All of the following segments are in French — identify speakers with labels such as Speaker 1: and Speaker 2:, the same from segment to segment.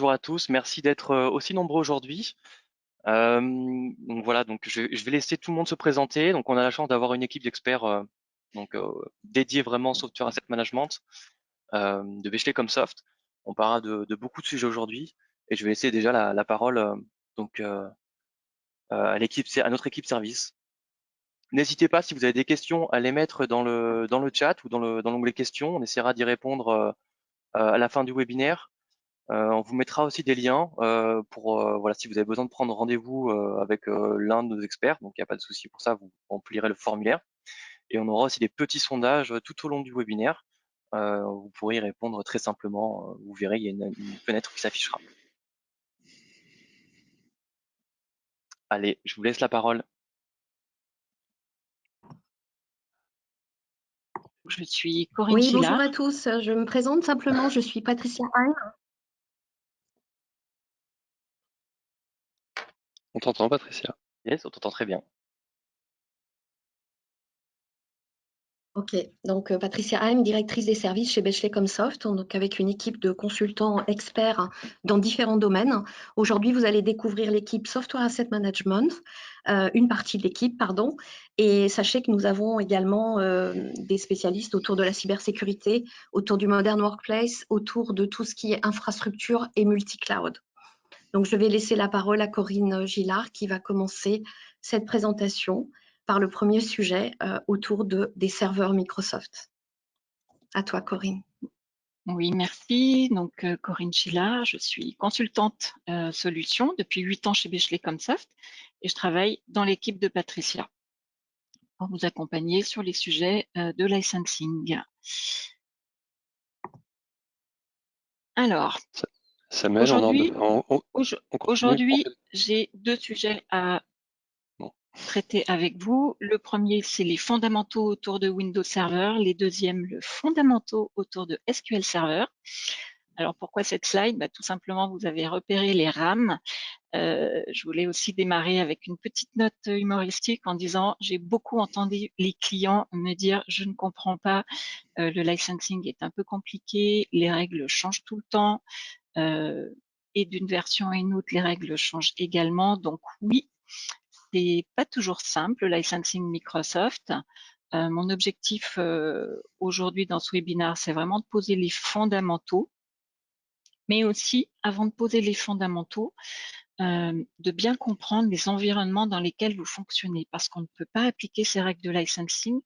Speaker 1: Bonjour à tous, merci d'être aussi nombreux aujourd'hui. Donc voilà, donc je vais laisser tout le monde se présenter. Donc on a la chance d'avoir une équipe d'experts dédiée vraiment au software asset management de Bechley-Comsoft. On parlera de beaucoup de sujets aujourd'hui et je vais laisser déjà la parole donc à notre équipe service. N'hésitez pas si vous avez des questions à les mettre dans le chat ou dans l'onglet questions. On essaiera d'y répondre à la fin du webinaire. On vous mettra aussi des liens pour voilà, si vous avez besoin de prendre rendez-vous avec l'un de nos experts, donc il n'y a pas de souci pour ça, vous remplirez le formulaire. Et on aura aussi des petits sondages tout au long du webinaire. Vous pourrez y répondre très simplement. Vous verrez, il y a une fenêtre qui s'affichera. Allez, je vous laisse la parole.
Speaker 2: Je suis Corinne
Speaker 3: Oui, bonjour
Speaker 2: Chillard.
Speaker 3: à tous. Je me présente simplement, je suis Patricia Hein.
Speaker 4: On t'entend, Patricia.
Speaker 1: Yes, on t'entend très bien.
Speaker 3: Ok, donc Patricia Haim, directrice des services chez Bechley-Comsoft, donc avec une équipe de consultants experts dans différents domaines. Aujourd'hui, vous allez découvrir l'équipe Software Asset Management, une partie de l'équipe, pardon. Et sachez que nous avons également des spécialistes autour de la cybersécurité, autour du Modern Workplace, autour de tout ce qui est infrastructure et multi-cloud. Donc, je vais laisser la parole à Corinne Gillard qui va commencer cette présentation par le premier sujet autour des serveurs Microsoft. À toi, Corinne.
Speaker 2: Oui, merci. Donc, Corinne Chillard, je suis consultante solution depuis 8 ans chez Bechley-Comsoft et je travaille dans l'équipe de Patricia pour vous accompagner sur les sujets de licensing. Alors,
Speaker 4: Samuel,
Speaker 2: aujourd'hui,
Speaker 4: on continue.
Speaker 2: j'ai deux sujets à
Speaker 4: Bon.
Speaker 2: traiter avec vous. Le premier, c'est les fondamentaux autour de Windows Server. Les deuxièmes, le fondamentaux autour de SQL Server. Alors, pourquoi cette slide? Tout simplement, vous avez repéré les RAM. Je voulais aussi démarrer avec une petite note humoristique en disant j'ai beaucoup entendu les clients me dire je ne comprends pas, le licensing est un peu compliqué, les règles changent tout le temps et d'une version à une autre les règles changent également. Donc oui, c'est pas toujours simple le licensing Microsoft. Mon objectif aujourd'hui dans ce webinaire, c'est vraiment de poser les fondamentaux, mais aussi avant de poser les fondamentaux, de bien comprendre les environnements dans lesquels vous fonctionnez, parce qu'on ne peut pas appliquer ces règles de licensing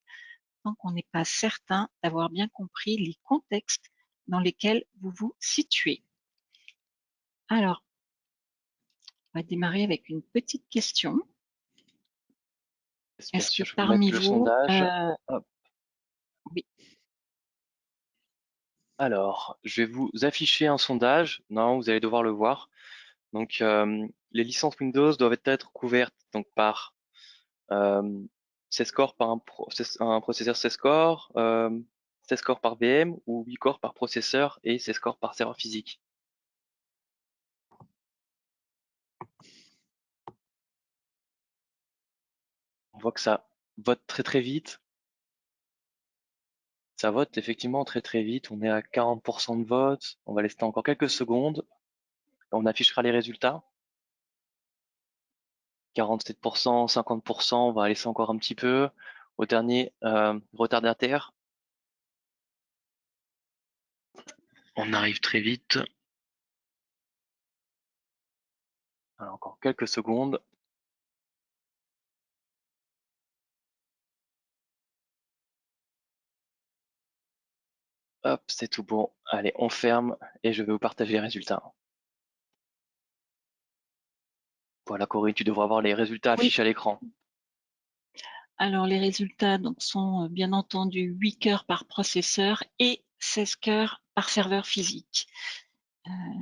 Speaker 2: tant qu'on n'est pas certain d'avoir bien compris les contextes dans lesquels vous vous situez. Alors, on va démarrer avec une petite question. Est-ce que
Speaker 1: Je vais
Speaker 2: parmi
Speaker 1: mettre le
Speaker 2: vous,
Speaker 1: sondage. Hop.
Speaker 2: oui,
Speaker 1: Alors, je vais vous afficher un sondage. Non, vous allez devoir le voir. Donc, les licences Windows doivent être couvertes donc par 16 corps par un processeur 16 corps, 16 corps par VM ou 8 corps par processeur et 16 corps par serveur physique. On voit que ça vote très très vite. Ça vote effectivement très très vite. On est à 40% de vote. On va laisser encore quelques secondes. On affichera les résultats. 47%, 50%, on va laisser encore un petit peu. Au dernier retardataire. On arrive très vite. Alors, encore quelques secondes. Hop, c'est tout bon. Allez, on ferme et je vais vous partager les résultats. Voilà, Corinne, tu devras avoir les résultats
Speaker 2: oui.
Speaker 1: affichés à l'écran.
Speaker 2: Alors les résultats donc, sont bien entendu 8 cœurs par processeur et 16 cœurs par serveur physique.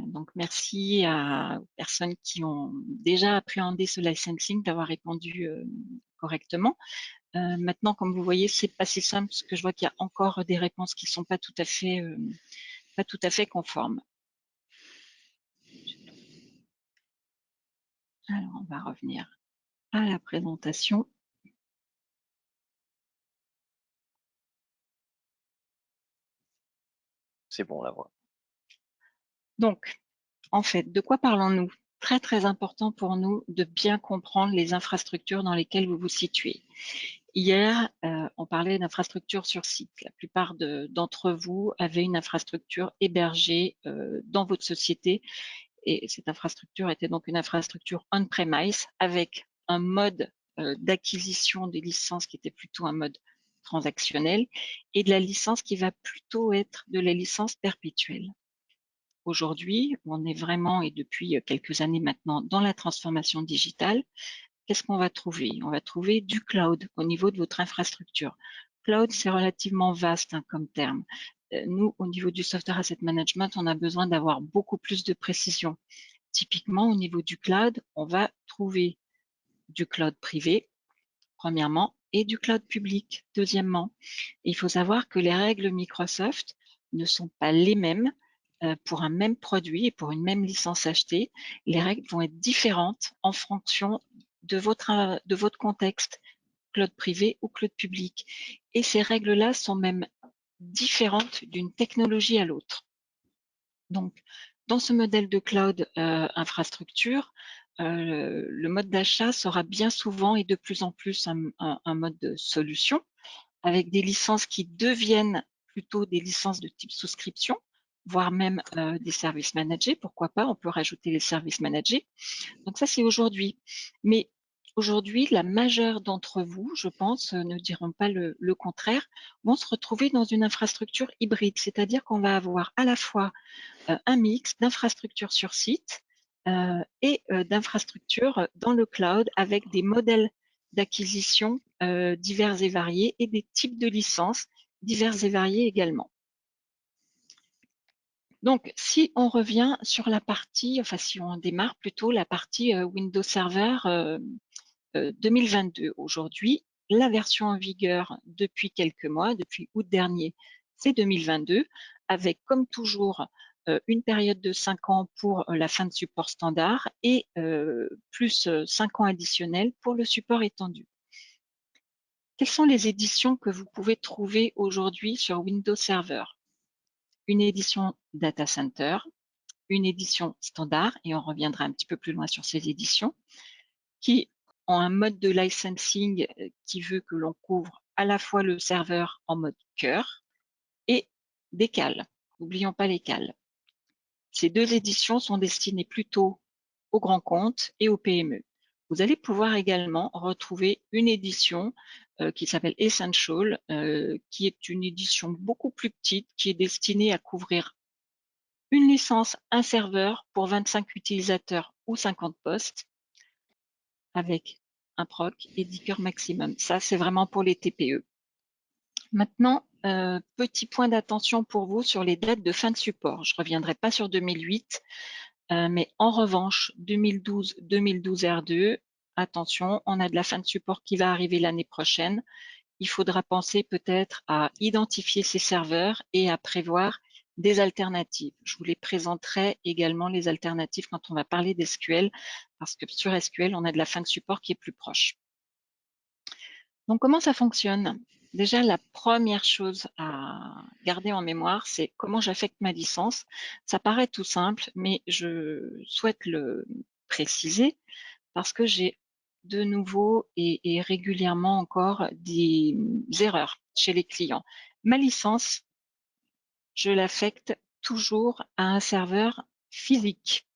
Speaker 2: Donc merci aux personnes qui ont déjà appréhendé ce licensing d'avoir répondu correctement. Maintenant, comme vous voyez, c'est pas si simple parce que je vois qu'il y a encore des réponses qui sont pas tout à fait conformes. Alors, on va revenir à la présentation.
Speaker 1: C'est bon, la voix.
Speaker 2: Donc, En fait, de quoi parlons-nous? Très, très important pour nous de bien comprendre les infrastructures dans lesquelles vous vous situez. Hier, on parlait d'infrastructures sur site. La plupart d'entre vous avaient une infrastructure hébergée dans votre société et cette infrastructure était donc une infrastructure on-premise avec un mode d'acquisition des licences qui était plutôt un mode transactionnel et de la licence qui va plutôt être de la licence perpétuelle. Aujourd'hui, on est vraiment, et depuis quelques années maintenant, dans la transformation digitale. Qu'est-ce qu'on va trouver? On va trouver du cloud au niveau de votre infrastructure. Cloud, c'est relativement vaste comme terme. Nous, au niveau du Software Asset Management, on a besoin d'avoir beaucoup plus de précision. Typiquement, au niveau du cloud, on va trouver du cloud privé, premièrement, et du cloud public, deuxièmement. Et il faut savoir que les règles Microsoft ne sont pas les mêmes pour un même produit et pour une même licence achetée. Les règles vont être différentes en fonction de votre contexte, cloud privé ou cloud public. Et ces règles-là sont même différentes d'une technologie à l'autre. Donc, dans ce modèle de cloud infrastructure, le mode d'achat sera bien souvent et de plus en plus un mode de solution avec des licences qui deviennent plutôt des licences de type souscription, voire même des services managés. Pourquoi pas? On peut rajouter les services managés. Donc ça, c'est aujourd'hui. Mais aujourd'hui, la majeure d'entre vous, je pense, ne diront pas le contraire, vont se retrouver dans une infrastructure hybride, c'est-à-dire qu'on va avoir à la fois un mix d'infrastructures sur site et d'infrastructures dans le cloud avec des modèles d'acquisition divers et variés et des types de licences divers et variés également. Donc, si on revient sur la partie, enfin si on démarre plutôt la partie Windows Server 2022. Aujourd'hui, la version en vigueur depuis quelques mois, depuis août dernier, c'est 2022, avec comme toujours une période de 5 ans pour la fin de support standard et plus 5 ans additionnels pour le support étendu. Quelles sont les éditions que vous pouvez trouver aujourd'hui sur Windows Server? Une édition Data Center, une édition standard, et on reviendra un petit peu plus loin sur ces éditions, qui ont un mode de licensing qui veut que l'on couvre à la fois le serveur en mode cœur et des cales. N'oublions pas les cales. Ces deux éditions sont destinées plutôt aux grands comptes et aux PME. Vous allez pouvoir également retrouver une édition qui s'appelle Essential, qui est une édition beaucoup plus petite, qui est destinée à couvrir une licence, un serveur pour 25 utilisateurs ou 50 postes, avec un proc et 10 cœurs maximum. Ça, c'est vraiment pour les TPE. Maintenant, petit point d'attention pour vous sur les dates de fin de support. Je ne reviendrai pas sur 2008, mais en revanche, 2012 R2, attention, on a de la fin de support qui va arriver l'année prochaine. Il faudra penser peut-être à identifier ces serveurs et à prévoir des alternatives. Je vous les présenterai également, les alternatives, quand on va parler d'SQL, parce que sur SQL, on a de la fin de support qui est plus proche. Donc, comment ça fonctionne? Déjà, la première chose à garder en mémoire, c'est comment j'affecte ma licence. Ça paraît tout simple, mais je souhaite le préciser parce que j'ai de nouveau et régulièrement encore des erreurs chez les clients. Ma licence, je l'affecte toujours à un serveur physique.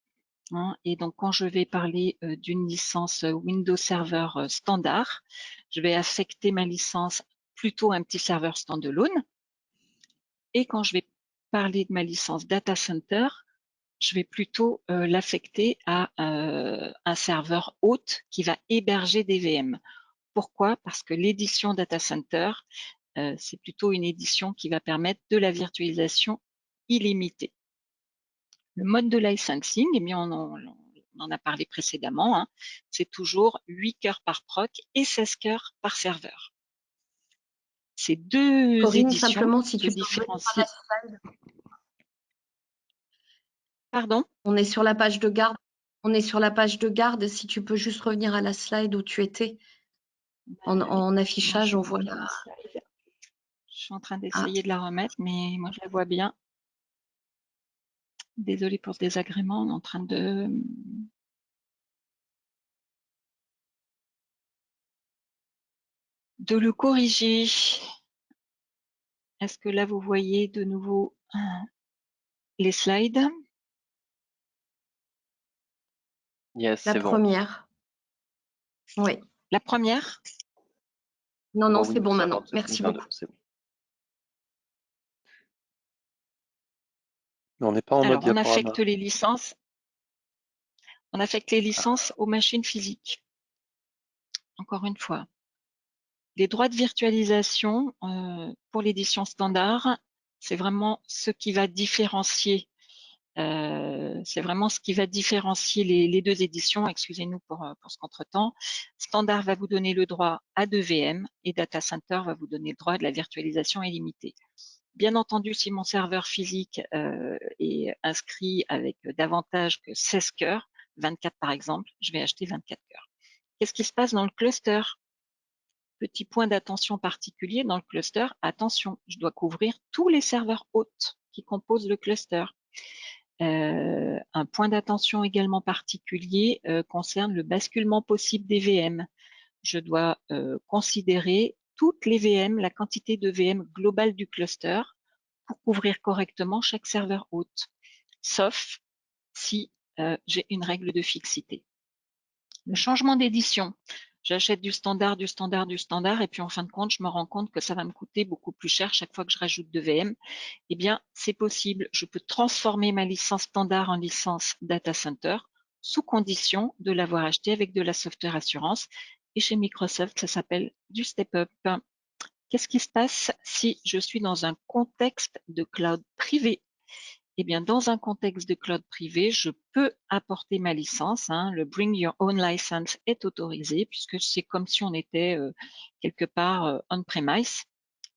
Speaker 2: Et donc, quand je vais parler d'une licence Windows Server standard, je vais affecter ma licence plutôt à un petit serveur standalone. Et quand je vais parler de ma licence Data Center, je vais plutôt l'affecter à un serveur hôte qui va héberger des VM. Pourquoi? Parce que l'édition Data Center, c'est plutôt une édition qui va permettre de la virtualisation illimitée. Le mode de licensing, eh bien, on en a parlé précédemment, hein, c'est toujours 8 cœurs par proc et 16 cœurs par serveur. Ces deux
Speaker 3: Corinne,
Speaker 2: éditions
Speaker 3: simplement, si
Speaker 2: se
Speaker 3: tu peux revenir à
Speaker 2: différencient.
Speaker 3: la slide.
Speaker 2: Pardon?
Speaker 3: On est sur la page de garde. On est sur la page de garde. Si tu peux juste revenir à la slide où tu étais. En affichage, on voit la...
Speaker 2: Je suis en train d'essayer de la remettre, mais moi, je la vois bien. Désolée pour ce désagrément, on est en train de le corriger. Est-ce que là, vous voyez de nouveau les slides?
Speaker 1: Yes,
Speaker 3: La
Speaker 1: c'est bon.
Speaker 3: première. Oui.
Speaker 2: La première?
Speaker 3: Non, non,
Speaker 1: Bon,
Speaker 3: c'est
Speaker 1: Windows
Speaker 3: bon
Speaker 1: Server
Speaker 3: maintenant. Merci
Speaker 1: 2022,
Speaker 3: beaucoup.
Speaker 1: c'est bon.
Speaker 4: Mais on n'est pas en mode
Speaker 2: Alors, on
Speaker 4: diaporama.
Speaker 2: affecte les licences. On affecte les licences aux machines physiques. Encore une fois. Les droits de virtualisation pour l'édition standard, c'est vraiment ce qui va différencier. C'est vraiment ce qui va différencier les deux éditions. Excusez-nous pour ce contretemps. Standard va vous donner le droit à 2 VM et Data Center va vous donner le droit de la virtualisation illimitée. Bien entendu, si mon serveur physique est inscrit avec davantage que 16 cœurs, 24 par exemple, je vais acheter 24 cœurs. Qu'est-ce qui se passe dans le cluster? Petit point d'attention particulier dans le cluster, attention, je dois couvrir tous les serveurs hôtes qui composent le cluster. Un point d'attention également particulier concerne le basculement possible des VM. Je dois considérer toutes les VM, la quantité de VM globale du cluster pour couvrir correctement chaque serveur hôte, sauf si j'ai une règle de fixité. Le changement d'édition, j'achète du standard, du standard, du standard, et puis en fin de compte, je me rends compte que ça va me coûter beaucoup plus cher chaque fois que je rajoute de VM. Eh bien, c'est possible. Je peux transformer ma licence standard en licence data center sous condition de l'avoir acheté avec de la software assurance. Et chez Microsoft, ça s'appelle du step-up. Qu'est-ce qui se passe si je suis dans un contexte de cloud privé? Eh bien, dans un contexte de cloud privé, je peux apporter ma licence. Le Bring Your Own License est autorisé puisque c'est comme si on était quelque part on-premise.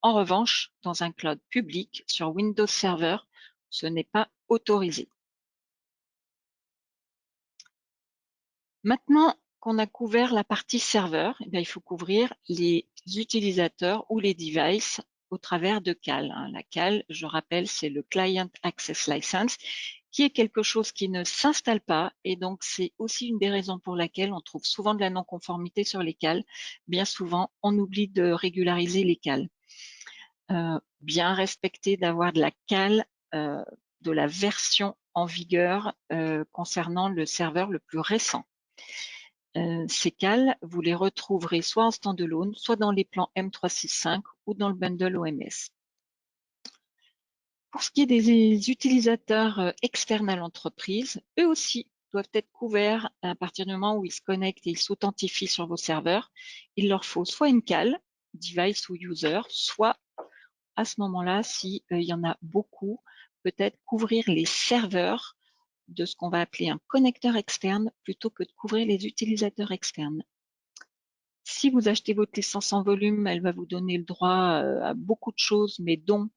Speaker 2: En revanche, dans un cloud public sur Windows Server, ce n'est pas autorisé. Maintenant qu'on a couvert la partie serveur, eh bien, il faut couvrir les utilisateurs ou les devices au travers de CAL. La CAL, je rappelle, c'est le Client Access License, qui est quelque chose qui ne s'installe pas, et donc c'est aussi une des raisons pour laquelle on trouve souvent de la non-conformité sur les CAL. Bien souvent, on oublie de régulariser les CAL. Bien respecter d'avoir de la CAL, de la version en vigueur concernant le serveur le plus récent. Ces CAL, vous les retrouverez soit en standalone, soit dans les plans M365 ou dans le bundle OMS. Pour ce qui est des utilisateurs externes à l'entreprise, eux aussi doivent être couverts à partir du moment où ils se connectent et ils s'authentifient sur vos serveurs. Il leur faut soit une CAL, device ou user, soit à ce moment-là, s'il y en a beaucoup, peut-être couvrir les serveurs de ce qu'on va appeler un connecteur externe plutôt que de couvrir les utilisateurs externes. Si vous achetez votre licence en volume, elle va vous donner le droit à beaucoup de choses, mais dont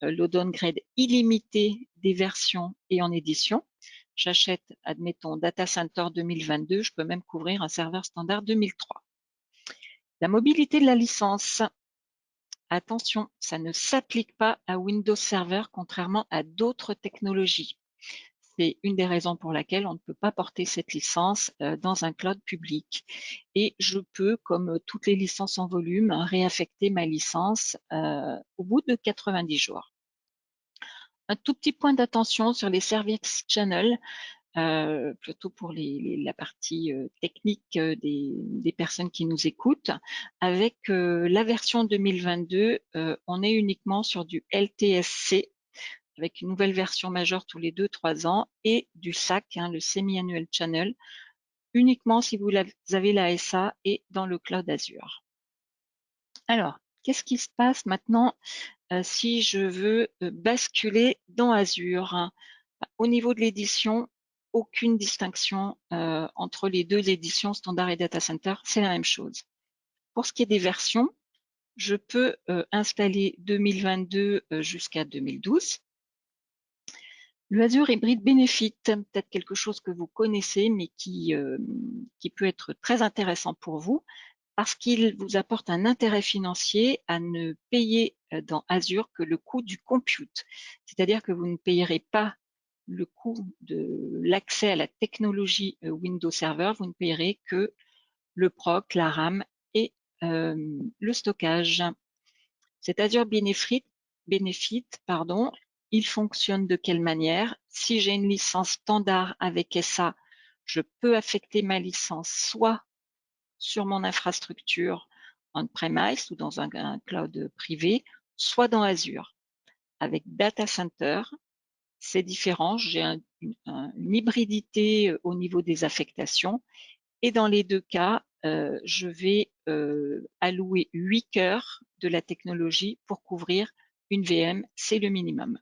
Speaker 2: le downgrade illimité des versions et en édition. J'achète, admettons, Data Center 2022, je peux même couvrir un serveur standard 2003. La mobilité de la licence. Attention, ça ne s'applique pas à Windows Server, contrairement à d'autres technologies. C'est une des raisons pour laquelle on ne peut pas porter cette licence dans un cloud public. Et je peux, comme toutes les licences en volume, réaffecter ma licence au bout de 90 jours. Un tout petit point d'attention sur les service channels, plutôt pour la partie technique des personnes qui nous écoutent. Avec la version 2022, on est uniquement sur du LTSC, avec une nouvelle version majeure tous les 2-3 ans, et du SAC, le Semi-Annual Channel, uniquement si vous avez la SA et dans le Cloud Azure. Alors, qu'est-ce qui se passe maintenant si je veux basculer dans Azure? Au niveau de l'édition, aucune distinction entre les deux éditions standard et data center, c'est la même chose. Pour ce qui est des versions, je peux installer 2022 jusqu'à 2012. Le Azure Hybrid Benefit, peut-être quelque chose que vous connaissez, mais qui peut être très intéressant pour vous, parce qu'il vous apporte un intérêt financier à ne payer dans Azure que le coût du compute. C'est-à-dire que vous ne payerez pas le coût de l'accès à la technologie Windows Server, vous ne payerez que le proc, la RAM et le stockage. Cet Azure Benefit, il fonctionne de quelle manière? Si j'ai une licence standard avec SA, je peux affecter ma licence soit sur mon infrastructure on-premise ou dans un cloud privé, soit dans Azure. Avec Data Center, c'est différent. J'ai une hybridité au niveau des affectations. Et dans les deux cas, je vais allouer 8 cœurs de la technologie pour couvrir une VM, c'est le minimum.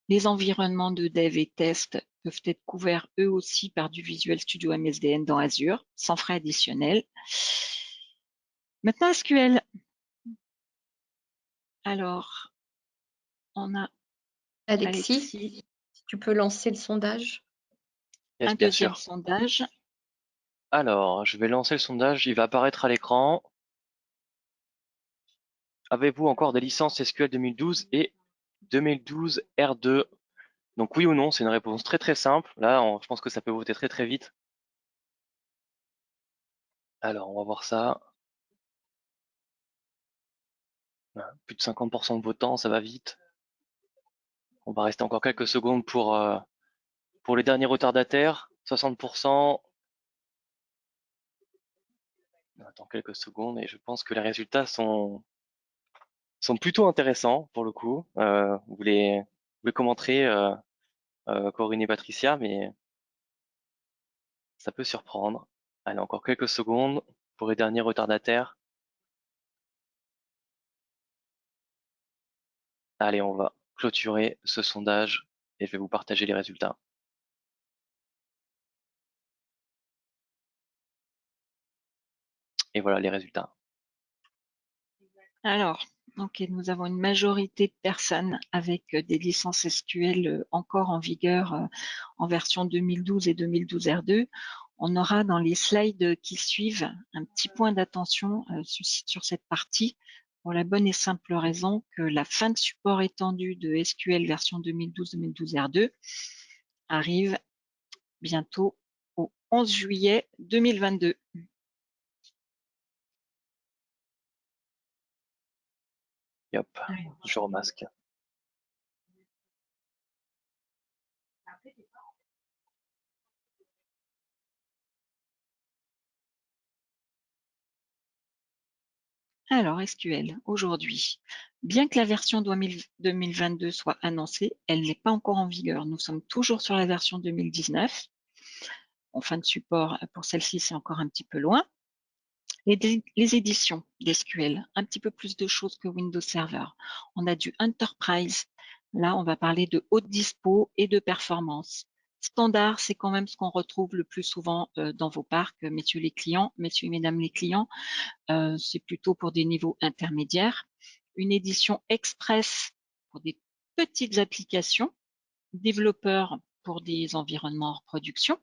Speaker 2: Les environnements de dev et test peuvent être couverts eux aussi par du Visual Studio MSDN dans Azure, sans frais additionnels. Maintenant, SQL. Alors, on a
Speaker 3: Alexis,
Speaker 2: si
Speaker 3: tu peux lancer le sondage.
Speaker 1: Yes,
Speaker 2: un
Speaker 1: bien
Speaker 2: deuxième
Speaker 1: sûr.
Speaker 2: sondage.
Speaker 1: Alors, je vais lancer le sondage, il va apparaître à l'écran. Avez-vous encore des licences SQL 2012 et 2012 R2? Donc oui ou non, c'est une réponse très très simple. Là, je pense que ça peut voter très très vite. Alors, on va voir ça. Plus de 50% de votants, ça va vite. On va rester encore quelques secondes pour les derniers retardataires. 60%. On attend quelques secondes et je pense que les résultats sont plutôt intéressants pour le coup. Vous les commenterez, Corinne et Patricia, mais ça peut surprendre. Allez, encore quelques secondes pour les derniers retardataires. Allez, on va clôturer ce sondage et je vais vous partager les résultats. Et voilà les résultats.
Speaker 2: Alors, ok, nous avons une majorité de personnes avec des licences SQL encore en vigueur en version 2012 et 2012 R2. On aura dans les slides qui suivent un petit point d'attention sur cette partie pour la bonne et simple raison que la fin de support étendu de SQL version 2012-2012 R2 arrive bientôt au 11 juillet 2022.
Speaker 1: Et hop, je remasque.
Speaker 2: Alors, SQL, aujourd'hui, bien que la version 2022 soit annoncée, elle n'est pas encore en vigueur. Nous sommes toujours sur la version 2019. En fin de support, pour celle-ci, c'est encore un petit peu loin. Les éditions d'SQL, un petit peu plus de choses que Windows Server. On a du Enterprise. Là, on va parler de haute dispo et de performance. Standard, c'est quand même ce qu'on retrouve le plus souvent dans vos parcs, messieurs et mesdames les clients. C'est plutôt pour des niveaux intermédiaires. Une édition express pour des petites applications, développeurs pour des environnements hors production,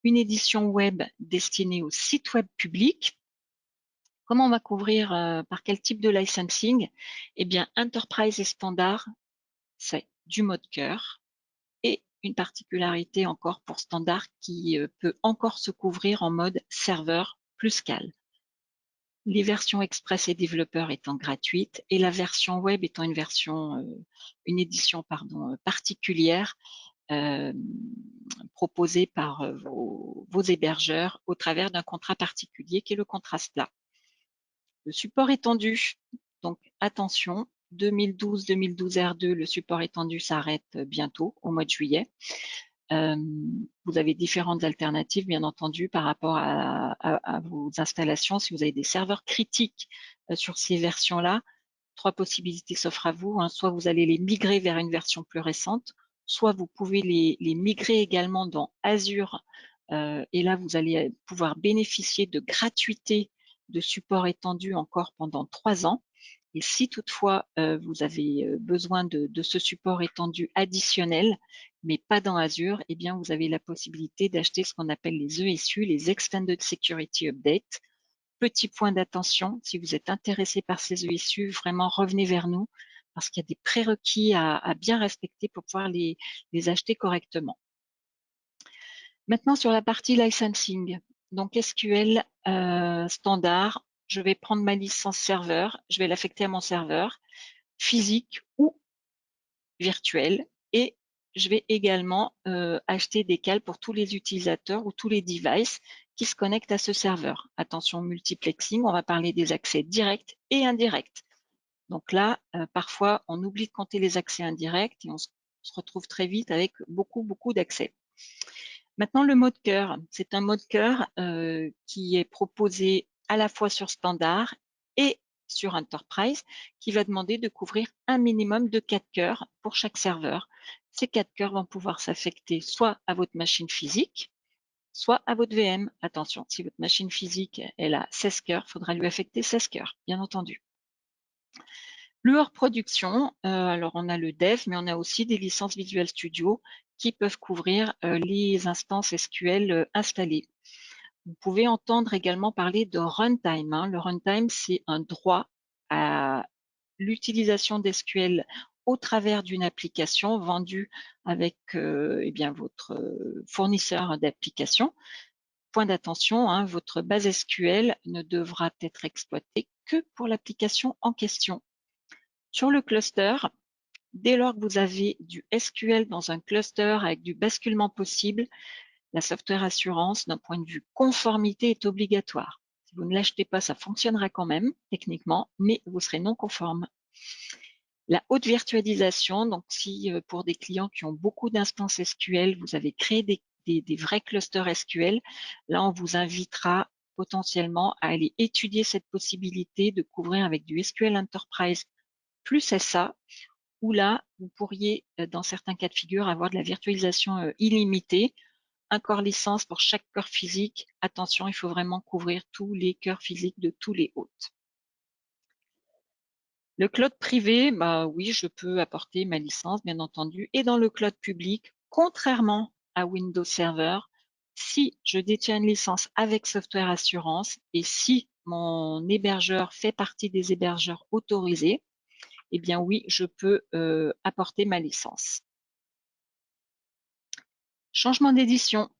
Speaker 2: une édition web destinée aux sites web publics. Comment on va couvrir par quel type de licensing? Eh bien, Enterprise et Standard, c'est du mode cœur. Et une particularité encore pour Standard qui peut encore se couvrir en mode serveur plus cal. Les versions Express et développeurs étant gratuites et la version web étant une édition particulière proposée par vos hébergeurs au travers d'un contrat particulier qui est le contrat SPLA. Le support étendu, donc attention, 2012 R2, le support étendu s'arrête bientôt au mois de juillet. Vous avez différentes alternatives, bien entendu, par rapport à vos installations. Si vous avez des serveurs critiques sur ces versions-là, 3 possibilités s'offrent à vous. Soit vous allez les migrer vers une version plus récente, soit vous pouvez les migrer également dans Azure. Et là, vous allez pouvoir bénéficier de gratuité de support étendu encore pendant 3 ans. Et si toutefois vous avez besoin de ce support étendu additionnel, mais pas dans Azure, eh bien vous avez la possibilité d'acheter ce qu'on appelle les ESU, les Extended Security Update. Petit point d'attention, si vous êtes intéressé par ces ESU, vraiment revenez vers nous parce qu'il y a des prérequis à bien respecter pour pouvoir les acheter correctement. Maintenant, sur la partie licensing, donc SQL standard, je vais prendre ma licence serveur, je vais l'affecter à mon serveur physique ou virtuel, et je vais également acheter des cales pour tous les utilisateurs ou tous les devices qui se connectent à ce serveur. Attention, multiplexing, on va parler des accès directs et indirects. Donc là, parfois, on oublie de compter les accès indirects et on se retrouve très vite avec beaucoup d'accès. Maintenant, le mode cœur, c'est un mode cœur qui est proposé à la fois sur standard et sur Enterprise, qui va demander de couvrir un minimum de 4 cœurs pour chaque serveur. Ces 4 cœurs vont pouvoir s'affecter soit à votre machine physique, soit à votre VM. Attention, si votre machine physique elle a 16 cœurs, il faudra lui affecter 16 cœurs, bien entendu. Le hors production, alors on a le dev, mais on a aussi des licences Visual Studio qui peuvent couvrir les instances SQL installées. Vous pouvez entendre également parler de runtime. Hein. Le runtime, c'est un droit à l'utilisation d'SQL au travers d'une application vendue avec eh bien, votre fournisseur d'application. Point d'attention, hein, votre base SQL ne devra être exploitée que pour l'application en question. Sur le cluster, dès lors que vous avez du SQL dans un cluster avec du basculement possible, la software assurance, d'un point de vue conformité, est obligatoire. Si vous ne l'achetez pas, ça fonctionnera quand même, techniquement, mais vous serez non conforme. La haute virtualisation, donc si pour des clients qui ont beaucoup d'instances SQL, vous avez créé des vrais clusters SQL, là, on vous invitera potentiellement à aller étudier cette possibilité de couvrir avec du SQL Enterprise plus SA, où là, vous pourriez, dans certains cas de figure, avoir de la virtualisation illimitée, un corps licence pour chaque cœur physique. Attention, il faut vraiment couvrir tous les cœurs physiques de tous les hôtes. Le cloud privé, bah oui, je peux apporter ma licence, bien entendu, et dans le cloud public, contrairement à Windows Server, si je détiens une licence avec Software Assurance et si mon hébergeur fait partie des hébergeurs autorisés, eh bien oui, je peux apporter ma licence. Changement d'édition.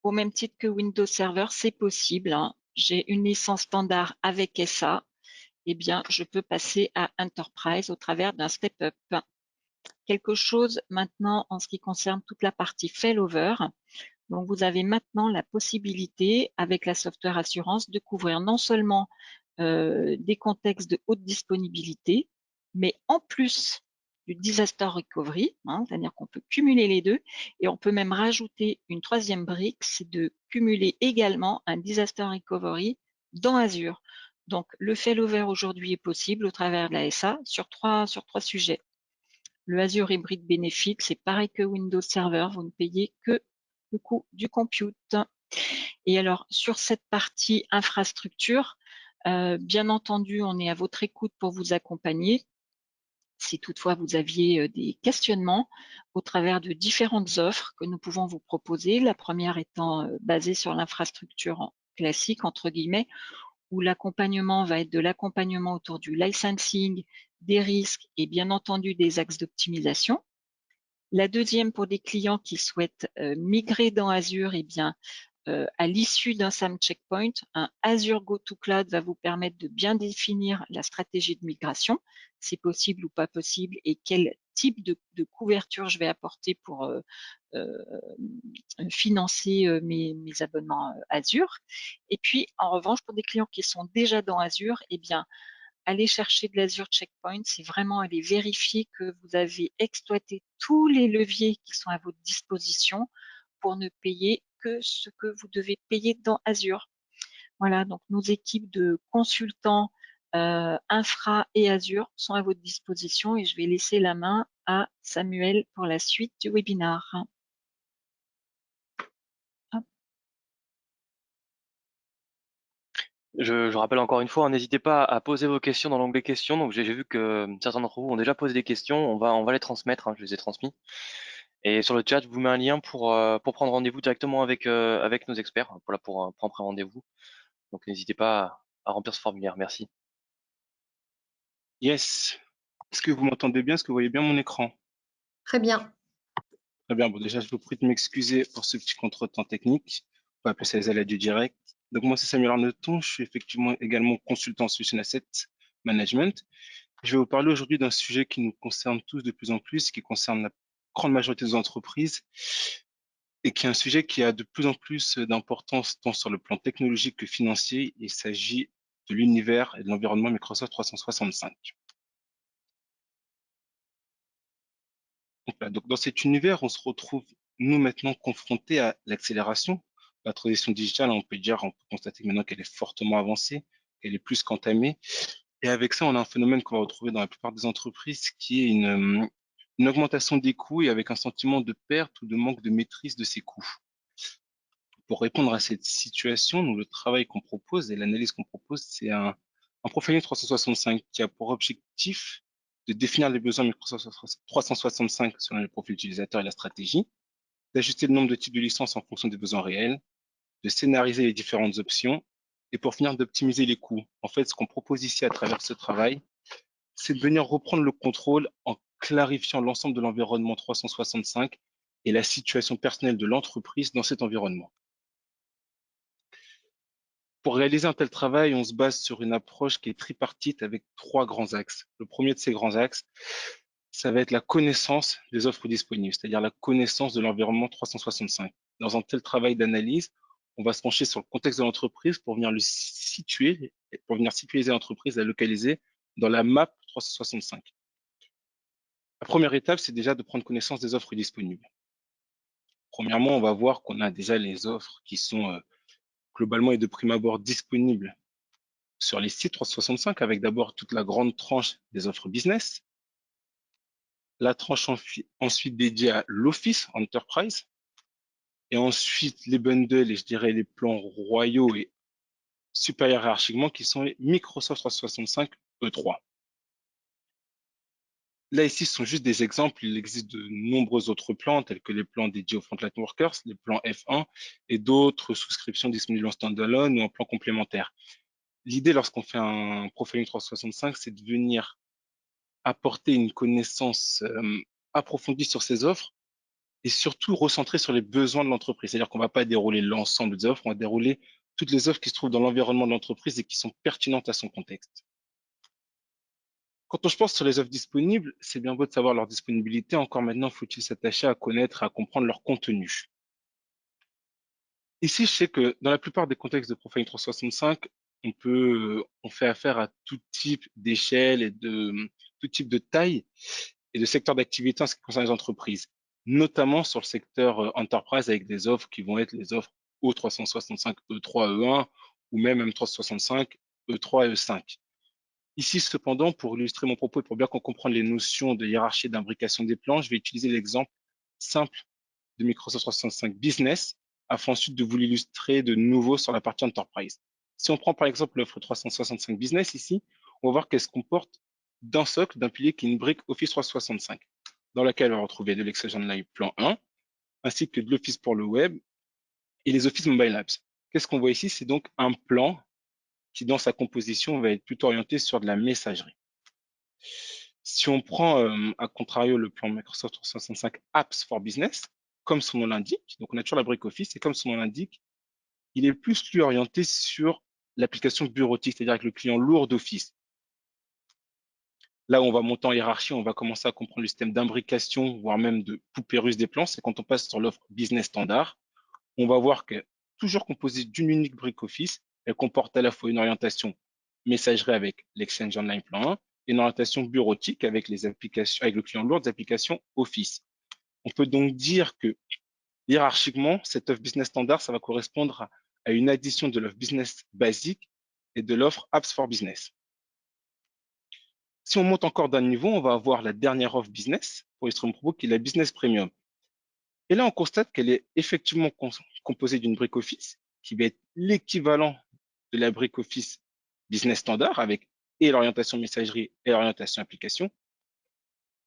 Speaker 2: Au même titre que Windows Server, c'est possible. Hein. J'ai une licence standard avec SA. Eh bien, je peux passer à Enterprise au travers d'un step-up. Quelque chose maintenant en ce qui concerne toute la partie failover. Donc, vous avez maintenant la possibilité, avec la software assurance, de couvrir non seulement des contextes de haute disponibilité, mais en plus du disaster recovery, hein, c'est-à-dire qu'on peut cumuler les deux, et on peut même rajouter une troisième brique, c'est de cumuler également un disaster recovery dans Azure. Donc, le failover aujourd'hui est possible au travers de la SA sur trois sujets. Le Azure Hybrid Benefit, c'est pareil que Windows Server, vous ne payez que le coût du compute. Et alors, sur cette partie infrastructure, bien entendu, on est à votre écoute pour vous accompagner. Si toutefois vous aviez des questionnements au travers de différentes offres que nous pouvons vous proposer, la première étant basée sur l'infrastructure classique, entre guillemets, où l'accompagnement va être de l'accompagnement autour du licensing, des risques et bien entendu des axes d'optimisation. La deuxième, pour des clients qui souhaitent migrer dans Azure, eh bien, à l'issue d'un SAM checkpoint, un Azure Go to Cloud va vous permettre de bien définir la stratégie de migration, c'est possible ou pas possible, et quel type de couverture je vais apporter pour financer mes abonnements Azure. Et puis, en revanche, pour des clients qui sont déjà dans Azure, eh bien, aller chercher de l'Azure Checkpoint, c'est vraiment aller vérifier que vous avez exploité tous les leviers qui sont à votre disposition pour ne payer que ce que vous devez payer dans Azure. Voilà, donc nos équipes de consultants infra et Azure sont à votre disposition et je vais laisser la main à Samuel pour la suite du webinaire.
Speaker 1: Je rappelle encore une fois, n'hésitez pas à poser vos questions dans l'onglet questions. Donc j'ai vu que certains d'entre vous ont déjà posé des questions. On va les transmettre. Hein, je les ai transmis. Et sur le chat, je vous mets un lien pour prendre rendez-vous directement avec nos experts pour un pré-rendez-vous. Donc n'hésitez pas à remplir ce formulaire. Merci.
Speaker 5: Yes. Est-ce que vous m'entendez bien? Est-ce que vous voyez bien mon écran?
Speaker 3: Très bien.
Speaker 5: Très bien. Bon, déjà, je vous prie de m'excuser pour ce petit contretemps technique. On va appeler ça les aléas du direct. Donc, moi, c'est Samuel Arnauton. Je suis effectivement également consultant en Solution Asset Management. Je vais vous parler aujourd'hui d'un sujet qui nous concerne tous de plus en plus, qui concerne la grande majorité des entreprises et qui est un sujet qui a de plus en plus d'importance tant sur le plan technologique que financier. Il s'agit de l'univers et de l'environnement Microsoft 365. Donc, voilà. Donc, dans cet univers, on se retrouve, nous, maintenant, confrontés à l'accélération. La transition digitale, on peut constater maintenant qu'elle est fortement avancée, qu'elle est plus qu'entamée. Et avec ça, on a un phénomène qu'on va retrouver dans la plupart des entreprises qui est une augmentation des coûts et avec un sentiment de perte ou de manque de maîtrise de ces coûts. Pour répondre à cette situation, nous, le travail qu'on propose et l'analyse qu'on propose, c'est un profiling 365 qui a pour objectif de définir les besoins Microsoft 365 selon le profil utilisateur et la stratégie, d'ajuster le nombre de types de licences en fonction des besoins réels, de scénariser les différentes options et pour finir d'optimiser les coûts. En fait, ce qu'on propose ici à travers ce travail, c'est de venir reprendre le contrôle en clarifiant l'ensemble de l'environnement 365 et la situation personnelle de l'entreprise dans cet environnement. Pour réaliser un tel travail, on se base sur une approche qui est tripartite avec 3 grands axes. Le premier de ces grands axes, ça va être la connaissance des offres disponibles, c'est-à-dire la connaissance de l'environnement 365. Dans un tel travail d'analyse, on va se pencher sur le contexte de l'entreprise pour venir le situer, pour venir situer l'entreprise, la localiser dans la map 365. La première étape, c'est déjà de prendre connaissance des offres disponibles. Premièrement, on va voir qu'on a déjà les offres qui sont globalement et de prime abord disponibles sur les sites 365 avec d'abord toute la grande tranche des offres business, la tranche ensuite dédiée à l'Office Enterprise, et ensuite les bundles et je dirais les plans royaux et supérieurs hiérarchiquement qui sont les Microsoft 365 E3. Là, ici, ce sont juste des exemples. Il existe de nombreux autres plans, tels que les plans dédiés aux frontline workers, les plans F1 et d'autres souscriptions disponibles en standalone ou en plan complémentaire. L'idée, lorsqu'on fait un profiling 365, c'est de venir apporter une connaissance approfondie sur ces offres et surtout recentrer sur les besoins de l'entreprise. C'est-à-dire qu'on ne va pas dérouler l'ensemble des offres, on va dérouler toutes les offres qui se trouvent dans l'environnement de l'entreprise et qui sont pertinentes à son contexte. Quand on se pense sur les offres disponibles, c'est bien beau de savoir leur disponibilité, encore maintenant faut-il s'attacher à connaître, à comprendre leur contenu. Ici, je sais que dans la plupart des contextes de Profiling 365, on fait affaire à tout type d'échelle et de tout type de taille et de secteur d'activité en ce qui concerne les entreprises, notamment sur le secteur enterprise avec des offres qui vont être les offres O365, E3, E1 ou même M365, E3 et E5. Ici, cependant, pour illustrer mon propos et pour bien qu'on comprenne les notions de hiérarchie et d'imbrication des plans, je vais utiliser l'exemple simple de Microsoft 365 Business afin ensuite de vous l'illustrer de nouveau sur la partie Enterprise. Si on prend par exemple l'offre 365 Business ici, on va voir qu'elle se comporte d'un socle, d'un pilier qui est une brique Office 365, dans laquelle on va retrouver de l'Excel Live Plan 1, ainsi que de l'Office pour le web et les Office Mobile Apps. Qu'est-ce qu'on voit ici? C'est donc un plan qui, dans sa composition, va être plutôt orienté sur de la messagerie. Si on prend à contrario le plan Microsoft 365 Apps for Business, comme son nom l'indique, donc on a toujours la brique Office, et comme son nom l'indique, il est plus lui orienté sur l'application bureautique, c'est-à-dire avec le client lourd d'Office. Là où on va monter en hiérarchie, on va commencer à comprendre le système d'imbrication, voire même de poupée russe des plans, c'est quand on passe sur l'offre Business Standard, on va voir que toujours composée d'une unique brique Office, elle comporte à la fois une orientation messagerie avec l'Exchange Online Plan 1 et une orientation bureautique avec les applications, avec le client lourd des applications Office. On peut donc dire que hiérarchiquement, cette offre business standard, ça va correspondre à une addition de l'offre business basique et de l'offre apps for business. Si on monte encore d'un niveau, on va avoir la dernière offre business pour illustrer mon propos qui est la business premium. Et là, on constate qu'elle est effectivement composée d'une brique Office qui va être l'équivalent de la brique Office business standard avec et l'orientation messagerie et l'orientation application,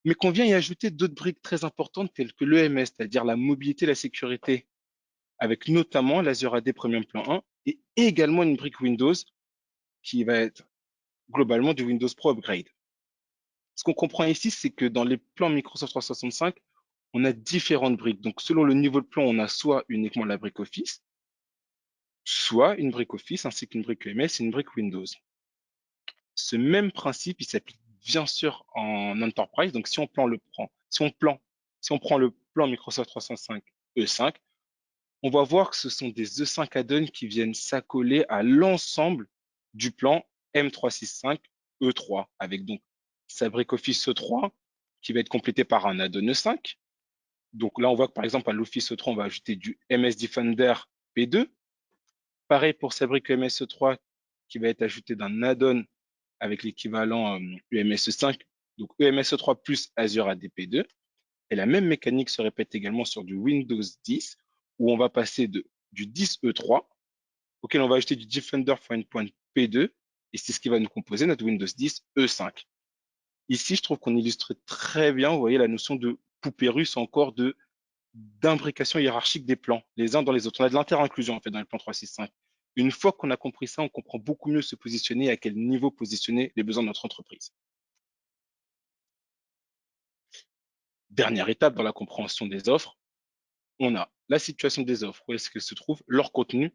Speaker 5: mais qu'on vient y ajouter d'autres briques très importantes telles que l'EMS, c'est-à-dire la mobilité et la sécurité, avec notamment l'Azure AD Premium Plan 1 et également une brique Windows qui va être globalement du Windows Pro Upgrade. Ce qu'on comprend ici, c'est que dans les plans Microsoft 365, on a différentes briques. Donc, selon le niveau de plan, on a soit uniquement la brique Office, soit une brique Office ainsi qu'une brique EMS et une brique Windows. Ce même principe, il s'applique bien sûr en Enterprise. Donc, si on prend le plan Microsoft 365 E5, on va voir que ce sont des E5 add-ons qui viennent s'accoler à l'ensemble du plan M365 E3, avec donc sa brique Office E3 qui va être complétée par un add-on E5. Donc là, on voit que par exemple, à l'Office E3, on va ajouter du MS Defender P2. Pareil pour sa brique EMS E3 qui va être ajoutée d'un add-on avec l'équivalent UMS E5, donc EMS E3 plus Azure AD P2. Et la même mécanique se répète également sur du Windows 10, où on va passer du 10 E3, auquel on va ajouter du Defender for Endpoint P2, et c'est ce qui va nous composer notre Windows 10 E5. Ici, je trouve qu'on illustre très bien, vous voyez, la notion de poupée russe, encore d'imbrication hiérarchique des plans, les uns dans les autres. On a de l'inter-inclusion, en fait, dans le plan 365. Une fois qu'on a compris ça, on comprend beaucoup mieux se positionner et à quel niveau positionner les besoins de notre entreprise. Dernière étape dans la compréhension des offres, on a la situation des offres, où est-ce qu'elles se trouvent, leur contenu.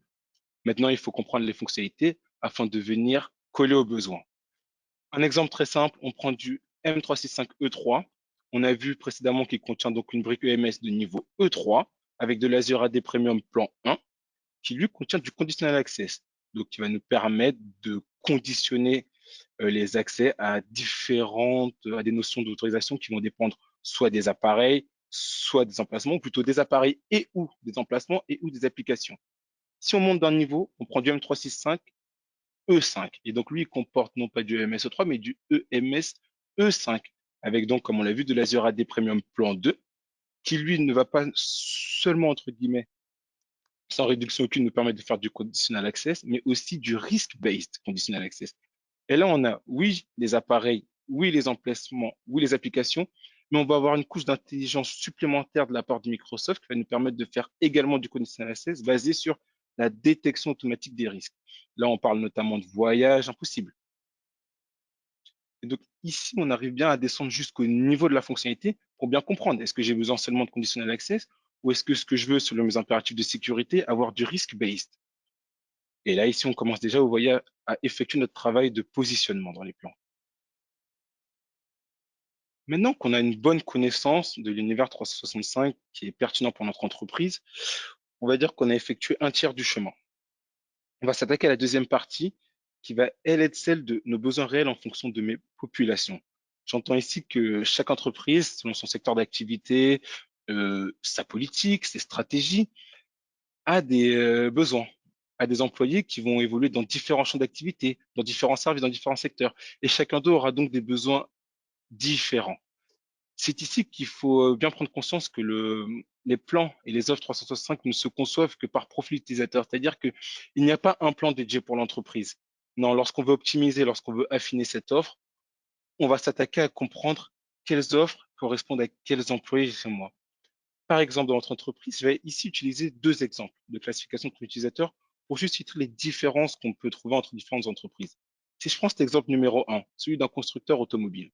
Speaker 5: Maintenant, il faut comprendre les fonctionnalités afin de venir coller aux besoins. Un exemple très simple, on prend du M365 E3. On a vu précédemment qu'il contient donc une brique EMS de niveau E3 avec de l'Azure AD Premium plan 1 qui lui contient du conditional access, donc qui va nous permettre de conditionner les accès à des notions d'autorisation qui vont dépendre soit des appareils, soit des emplacements, ou plutôt des appareils et ou des emplacements et ou des applications. Si on monte d'un niveau, on prend du M365 E5. Et donc, lui, il comporte non pas du EMS E3, mais du EMS E5, avec donc, comme on l'a vu, de l'Azure AD Premium Plan 2, qui lui ne va pas seulement, entre guillemets, sans réduction aucune, nous permettre de faire du conditional access, mais aussi du risk-based conditional access. Et là, on a, oui, les appareils, oui, les emplacements, oui, les applications, mais on va avoir une couche d'intelligence supplémentaire de la part de Microsoft qui va nous permettre de faire également du conditional access basé sur la détection automatique des risques. Là, on parle notamment de voyage impossible. Et donc, ici, on arrive bien à descendre jusqu'au niveau de la fonctionnalité pour bien comprendre. Est-ce que j'ai besoin seulement de conditional access ou est-ce que ce que je veux, selon mes impératifs de sécurité, avoir du risk-based? Et là, ici, on commence déjà, vous voyez, à effectuer notre travail de positionnement dans les plans. Maintenant qu'on a une bonne connaissance de l'univers 365 qui est pertinent pour notre entreprise, on va dire qu'on a effectué un tiers du chemin. On va s'attaquer à la deuxième partie qui va, elle, être celle de nos besoins réels en fonction de mes populations. J'entends ici que chaque entreprise, selon son secteur d'activité, sa politique, ses stratégies, a des besoins, a des employés qui vont évoluer dans différents champs d'activité, dans différents services, dans différents secteurs. Et chacun d'eux aura donc des besoins différents. C'est ici qu'il faut bien prendre conscience que les plans et les offres 365 ne se conçoivent que par profil utilisateur. C'est-à-dire qu'il n'y a pas un plan dédié pour l'entreprise. Non, lorsqu'on veut optimiser, lorsqu'on veut affiner cette offre, on va s'attaquer à comprendre quelles offres correspondent à quels employés chez moi. Par exemple, dans notre entreprise, je vais ici utiliser deux exemples de classification de utilisateur pour juste citer les différences qu'on peut trouver entre différentes entreprises. Si je prends cet exemple numéro 1, celui d'un constructeur automobile,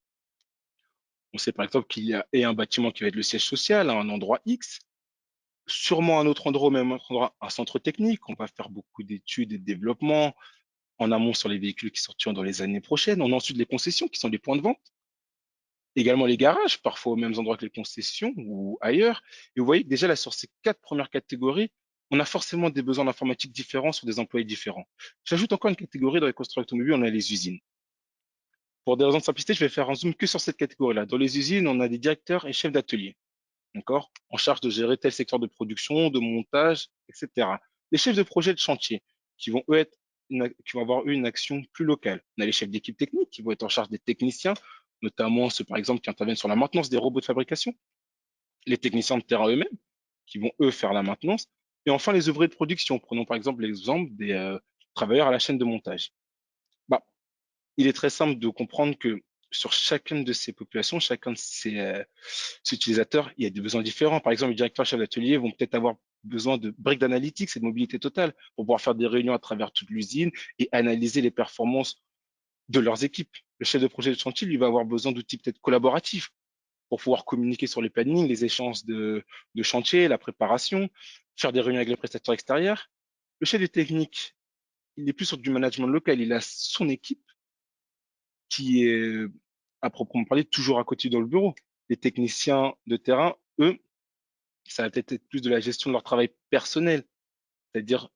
Speaker 5: on sait par exemple qu'il y a un bâtiment qui va être le siège social à un endroit X, sûrement un autre endroit, même un endroit, un centre technique. On va faire beaucoup d'études et de développement en amont sur les véhicules qui sortiront dans les années prochaines. On a ensuite les concessions qui sont les points de vente. Également les garages, parfois aux mêmes endroits que les concessions ou ailleurs. Et vous voyez que déjà là, sur ces quatre premières catégories, on a forcément des besoins d'informatique différents sur des employés différents. J'ajoute encore une catégorie dans les constructeurs automobiles, on a les usines. Pour des raisons de simplicité, je vais faire un zoom que sur cette catégorie-là. Dans les usines, on a des directeurs et chefs d'atelier, d'accord, en charge de gérer tel secteur de production, de montage, etc. Les chefs de projet de chantier, qui vont qui vont avoir une action plus locale. On a les chefs d'équipe technique, qui vont être en charge des techniciens, notamment ceux, par exemple, qui interviennent sur la maintenance des robots de fabrication. Les techniciens de terrain eux-mêmes, qui vont, eux, faire la maintenance. Et enfin, les ouvriers de production. Prenons, par exemple, l'exemple des travailleurs à la chaîne de montage. Bah, il est très simple de comprendre que sur chacune de ces populations, chacun de ces utilisateurs, il y a des besoins différents. Par exemple, les directeurs chefs d'atelier vont peut-être avoir besoin de briques d'analytics et de mobilité totale pour pouvoir faire des réunions à travers toute l'usine et analyser les performances de leurs équipes. Le chef de projet de chantier, lui, va avoir besoin d'outils peut-être collaboratifs pour pouvoir communiquer sur les plannings, les échanges de chantier, la préparation, faire des réunions avec les prestataires extérieurs. Le chef de technique, il est plus sur du management local, il a son équipe qui est, à proprement parler, toujours à côté dans le bureau. Les techniciens de terrain, eux, ça va peut-être être plus de la gestion de leur travail personnel, c'est-à-dire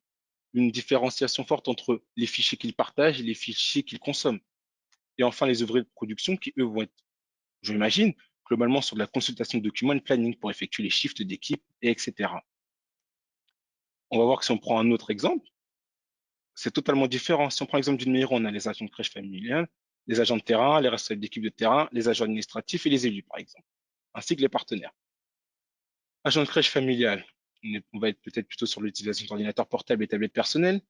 Speaker 5: une différenciation forte entre les fichiers qu'ils partagent et les fichiers qu'ils consomment. Et enfin, les ouvriers de production qui, eux, vont être, je l'imagine, globalement sur de la consultation de documents et de planning pour effectuer les shifts d'équipe, et etc. On va voir que si on prend un autre exemple, c'est totalement différent. Si on prend l'exemple d'une mairie, on a les agents de crèche familiale, les agents de terrain, les responsables d'équipe de terrain, les agents administratifs et les élus, par exemple, ainsi que les partenaires. Agent de crèche familiale, on va être peut-être plutôt sur l'utilisation d'ordinateurs portables et tablettes personnelles,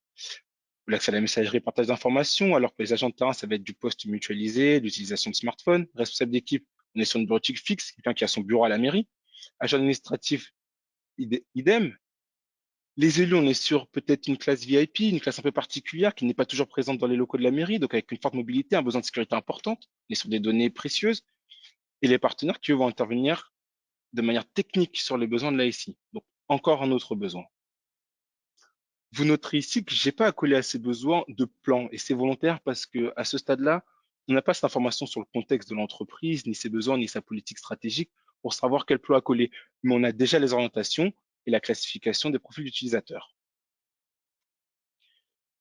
Speaker 5: ou l'accès à la messagerie et partage d'informations, alors que les agents de terrain, ça va être du poste mutualisé, l'utilisation de smartphones. Responsable d'équipe, on est sur une bureautique fixe, quelqu'un qui a son bureau à la mairie. Agent administratif, idem. Les élus, on est sur peut-être une classe VIP, une classe un peu particulière qui n'est pas toujours présente dans les locaux de la mairie, donc avec une forte mobilité, un besoin de sécurité importante, on est sur des données précieuses. Et les partenaires qui eux, vont intervenir de manière technique sur les besoins de l'ASI. Donc, encore un autre besoin. Vous noterez ici que j'ai pas à coller à ces besoins de plan et c'est volontaire parce que à ce stade-là, on n'a pas cette information sur le contexte de l'entreprise, ni ses besoins, ni sa politique stratégique pour savoir quel plan à coller. Mais on a déjà les orientations et la classification des profils d'utilisateurs.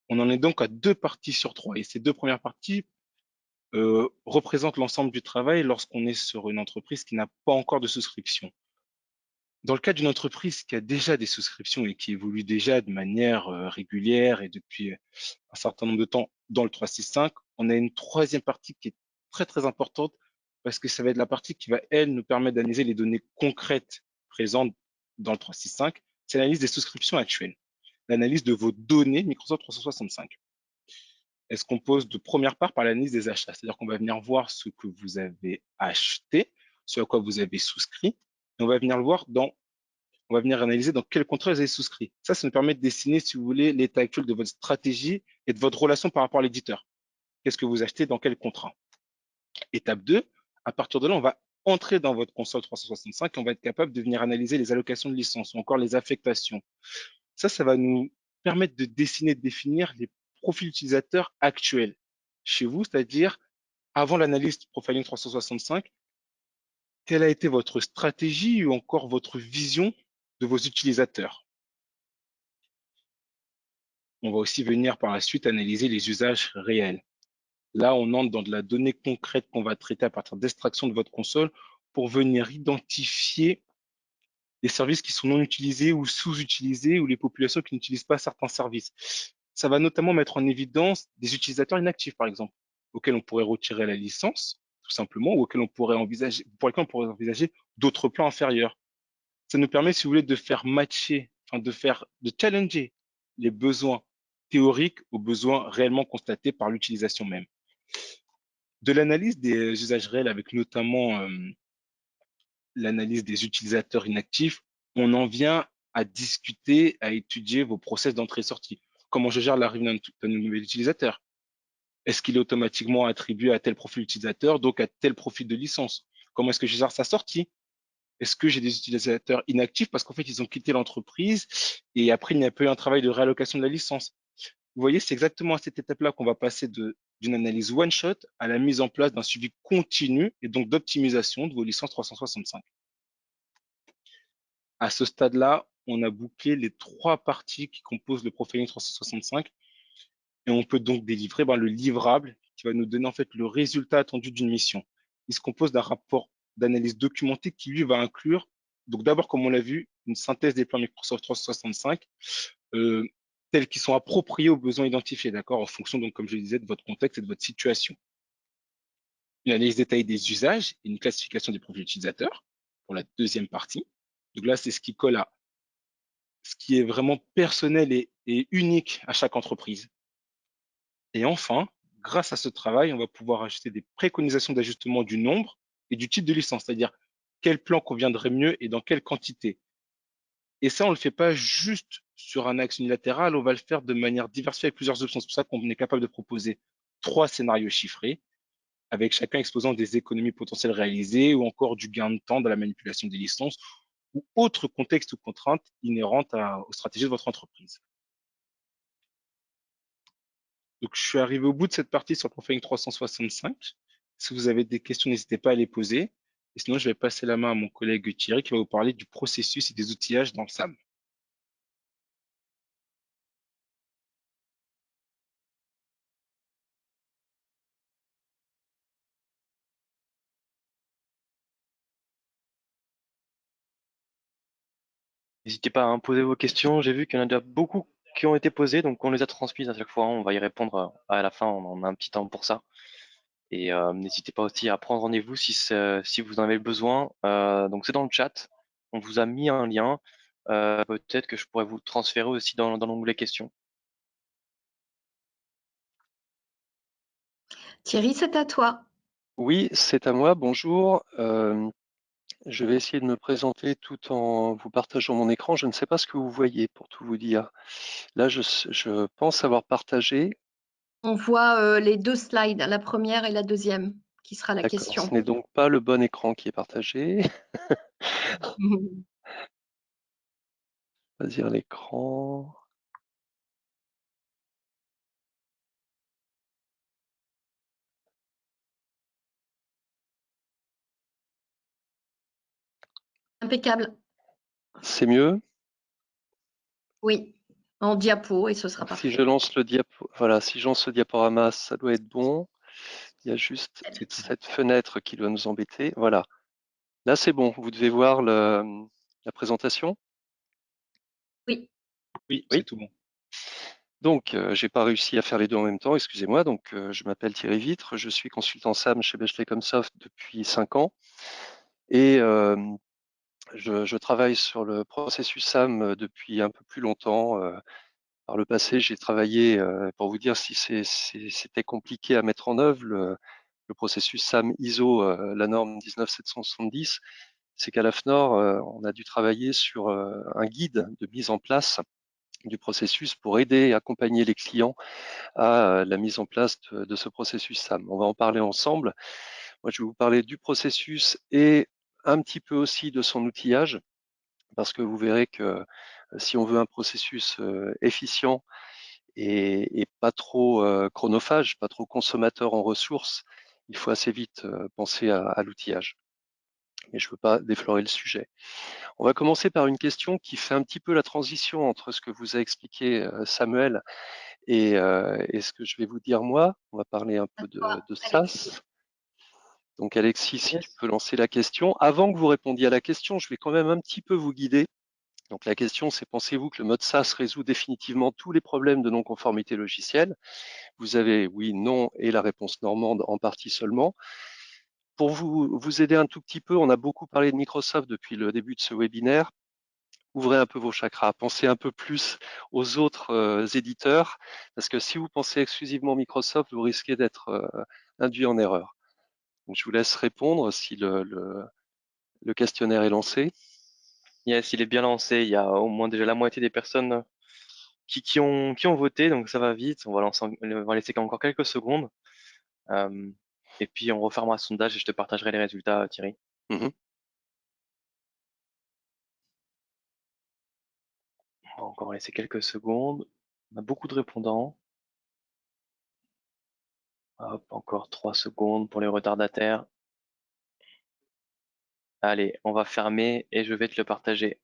Speaker 5: On en est donc à 2 parties sur 3 et ces 2 premières parties représentent l'ensemble du travail lorsqu'on est sur une entreprise qui n'a pas encore de souscription. Dans le cas d'une entreprise qui a déjà des souscriptions et qui évolue déjà de manière régulière et depuis un certain nombre de temps dans le 365, on a une troisième partie qui est très très importante parce que ça va être la partie qui va, elle, nous permettre d'analyser les données concrètes présentes dans le 365. C'est l'analyse des souscriptions actuelles, l'analyse de vos données Microsoft 365. Elle se compose de première part par l'analyse des achats, c'est-à-dire qu'on va venir voir ce que vous avez acheté, ce à quoi vous avez souscrit, et on va venir le voir on va venir analyser dans quel contrat vous avez souscrit. Ça nous permet de dessiner, si vous voulez, l'état actuel de votre stratégie et de votre relation par rapport à l'éditeur. Qu'est-ce que vous achetez dans quel contrat? Étape 2, à partir de là, on va entrer dans votre console 365 et on va être capable de venir analyser les allocations de licences ou encore les affectations. Ça va nous permettre de dessiner, de définir les profils utilisateurs actuels chez vous, c'est-à-dire avant l'analyse Profiling 365, quelle a été votre stratégie ou encore votre vision de vos utilisateurs. On va aussi venir par la suite analyser les usages réels. Là, on entre dans de la donnée concrète qu'on va traiter à partir d'extraction de votre console pour venir identifier les services qui sont non utilisés ou sous-utilisés ou les populations qui n'utilisent pas certains services. Ça va notamment mettre en évidence des utilisateurs inactifs, par exemple, auxquels on pourrait retirer la licence, tout simplement, ou auxquels on pourrait envisager, pour lesquels on pourrait envisager d'autres plans inférieurs. Ça nous permet, si vous voulez, de faire matcher, enfin de challenger les besoins théoriques aux besoins réellement constatés par l'utilisation même. De l'analyse des usages réels avec notamment l'analyse des utilisateurs inactifs, on en vient à discuter, à étudier vos process d'entrée-sortie. Comment je gère l'arrivée d'un nouvel utilisateur? Est-ce qu'il est automatiquement attribué à tel profil utilisateur, donc à tel profil de licence? Comment est-ce que je gère sa sortie? Est-ce que j'ai des utilisateurs inactifs parce qu'en fait, ils ont quitté l'entreprise et après, il n'y a pas eu un travail de réallocation de la licence? Vous voyez, c'est exactement à cette étape-là qu'on va passer d'une analyse one-shot à la mise en place d'un suivi continu et donc d'optimisation de vos licences 365. À ce stade-là, on a bouclé les 3 parties qui composent le profiling 365 et on peut donc délivrer le livrable qui va nous donner en fait le résultat attendu d'une mission. Il se compose d'un rapport d'analyse documenté qui lui va inclure, donc d'abord comme on l'a vu, une synthèse des plans Microsoft 365 tels qu'ils sont appropriés aux besoins identifiés, d'accord, en fonction donc comme je le disais de votre contexte et de votre situation. Une analyse détaillée des usages et une classification des profils utilisateurs pour la deuxième partie. Donc là, c'est ce qui colle à ce qui est vraiment personnel et unique à chaque entreprise. Et enfin, grâce à ce travail, on va pouvoir ajouter des préconisations d'ajustement du nombre et du type de licence, c'est-à-dire quel plan conviendrait mieux et dans quelle quantité. Et ça, on ne le fait pas juste sur un axe unilatéral, on va le faire de manière diversifiée avec plusieurs options. C'est pour ça qu'on est capable de proposer 3 scénarios chiffrés avec chacun exposant des économies potentielles réalisées ou encore du gain de temps dans la manipulation des licences ou autres contextes ou contraintes inhérentes aux stratégies de votre entreprise. Donc, je suis arrivé au bout de cette partie sur le Profiling 365. Si vous avez des questions, n'hésitez pas à les poser. Et sinon, je vais passer la main à mon collègue Thierry qui va vous parler du processus et des outillages dans le SAM.
Speaker 1: N'hésitez pas à poser vos questions. J'ai vu qu'il y en a déjà beaucoup qui ont été posées, donc on les a transmises à chaque fois. On va y répondre à la fin. On a un petit temps pour ça. Et n'hésitez pas aussi à prendre rendez-vous si vous en avez besoin. Donc c'est dans le chat. On vous a mis un lien. Peut-être que je pourrais vous le transférer aussi dans l'onglet questions.
Speaker 3: Thierry, c'est à toi.
Speaker 4: Oui, c'est à moi. Bonjour. Je vais essayer de me présenter tout en vous partageant mon écran. Je ne sais pas ce que vous voyez, pour tout vous dire. Là, je pense avoir partagé.
Speaker 3: On voit les 2 slides, la première et la deuxième, qui sera la
Speaker 4: D'accord. Ce
Speaker 3: question.
Speaker 4: n'est donc pas le bon écran qui est partagé. On va dire l'écran.
Speaker 3: Impeccable.
Speaker 4: C'est mieux.
Speaker 3: Oui, en diapo et ce sera
Speaker 4: Donc, si
Speaker 3: parfait.
Speaker 4: je lance le voilà, si je lance le diaporama, ça doit être bon. Il y a juste
Speaker 5: C'est tout.
Speaker 4: cette fenêtre qui doit nous embêter. Voilà. Là, c'est bon. Vous devez voir la présentation.
Speaker 3: Oui.
Speaker 5: Oui,
Speaker 4: Oui.
Speaker 5: c'est tout bon.
Speaker 4: Donc, j'ai pas réussi à faire les deux en même temps, excusez-moi. Donc, je m'appelle Thierry Vitre, je suis consultant SAM chez Bechley Comsoft depuis 5 ans et je travaille sur le processus SAM depuis un peu plus longtemps. Par le passé, j'ai travaillé, pour vous dire si c'était compliqué à mettre en œuvre, le processus SAM ISO, la norme 19770, c'est qu'à la FNOR, on a dû travailler sur un guide de mise en place du processus pour aider et accompagner les clients à la mise en place de ce processus SAM. On va en parler ensemble. Moi, je vais vous parler du processus et un petit peu aussi de son outillage, parce que vous verrez que si on veut un processus efficient et pas trop chronophage, pas trop consommateur en ressources, il faut assez vite penser à l'outillage. Mais je ne veux pas déflorer le sujet. On va commencer par une question qui fait un petit peu la transition entre ce que vous a expliqué Samuel et ce que je vais vous dire moi. On va parler un peu de
Speaker 3: Alexis.
Speaker 4: SaaS. Donc Alexis, si tu
Speaker 1: Yes.
Speaker 4: peux lancer la question. Avant que vous répondiez à la question, je vais quand même un petit peu vous guider. Donc la question, c'est pensez-vous que le mode SaaS résout définitivement tous les problèmes de non-conformité logicielle? Vous avez oui, non et la réponse normande en partie seulement. Pour vous aider un tout petit peu, on a beaucoup parlé de Microsoft depuis le début de ce webinaire. Ouvrez un peu vos chakras, pensez un peu plus aux autres éditeurs, parce que si vous pensez exclusivement Microsoft, vous risquez d'être induit en erreur. Donc, je vous laisse répondre si le questionnaire est lancé.
Speaker 1: Yes, il est bien lancé. Il y a au moins déjà la moitié des personnes qui ont voté, donc ça va vite. On va laisser encore quelques secondes. Et puis on refermera le sondage et je te partagerai les résultats, Thierry.
Speaker 4: Mhm.
Speaker 1: On va encore laisser quelques secondes. On a beaucoup de répondants. Hop, encore 3 secondes pour les retardataires. Allez, on va fermer et je vais te le partager.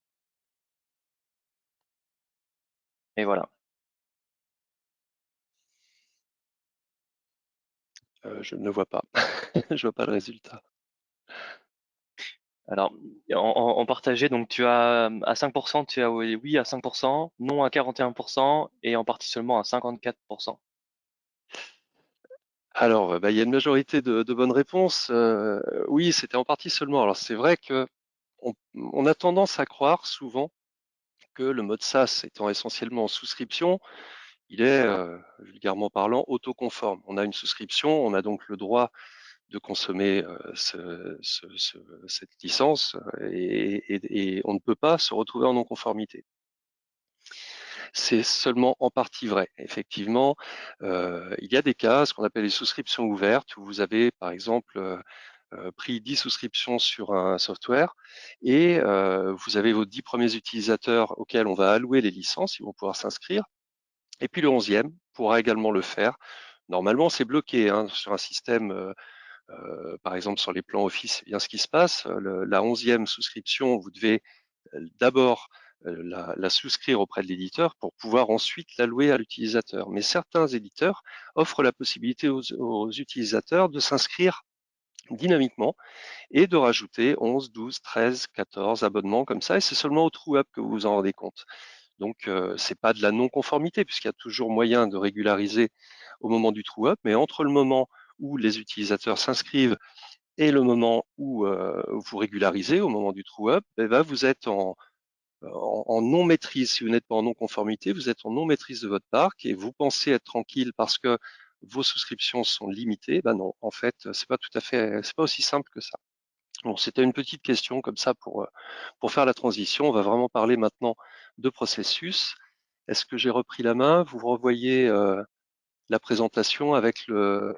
Speaker 1: Et voilà.
Speaker 4: Je ne le vois pas. Je vois pas le résultat.
Speaker 1: Alors, en partagé, donc tu as à 5%, tu as oui à 5%, non à 41% et en partie seulement à 54%.
Speaker 4: Alors, bah, il y a une majorité de bonnes réponses. Oui, c'était en partie seulement. Alors, c'est vrai que on a tendance à croire souvent que le mode SaaS étant essentiellement en souscription, il est, vulgairement parlant, autoconforme. On a une souscription, on a donc le droit de consommer cette licence et on ne peut pas se retrouver en non-conformité. C'est seulement en partie vrai. Effectivement, il y a des cas, ce qu'on appelle les souscriptions ouvertes, où vous avez par exemple pris 10 souscriptions sur un software et vous avez vos 10 premiers utilisateurs auxquels on va allouer les licences, ils vont pouvoir s'inscrire. Et puis le 11e pourra également le faire. Normalement, c'est bloqué hein, sur un système, par exemple sur les plans Office, c'est bien ce qui se passe. La 11e souscription, vous devez d'abord la souscrire auprès de l'éditeur pour pouvoir ensuite l'allouer à l'utilisateur. Mais certains éditeurs offrent la possibilité aux utilisateurs de s'inscrire dynamiquement et de rajouter 11, 12, 13, 14 abonnements comme ça, et c'est seulement au true up que vous vous en rendez compte. Donc c'est pas de la non-conformité puisqu'il y a toujours moyen de régulariser au moment du true up, mais entre le moment où les utilisateurs s'inscrivent et le moment où vous régularisez, au moment du true up, vous êtes en non-maîtrise. Si vous n'êtes pas en non-conformité, vous êtes en non-maîtrise de votre parc et vous pensez être tranquille parce que vos souscriptions sont limitées. Ben non, en fait, c'est pas tout à fait, c'est pas aussi simple que ça. Bon, c'était une petite question comme ça pour faire la transition. On va vraiment parler maintenant de processus. Est-ce que j'ai repris la main? Vous revoyez la présentation avec le...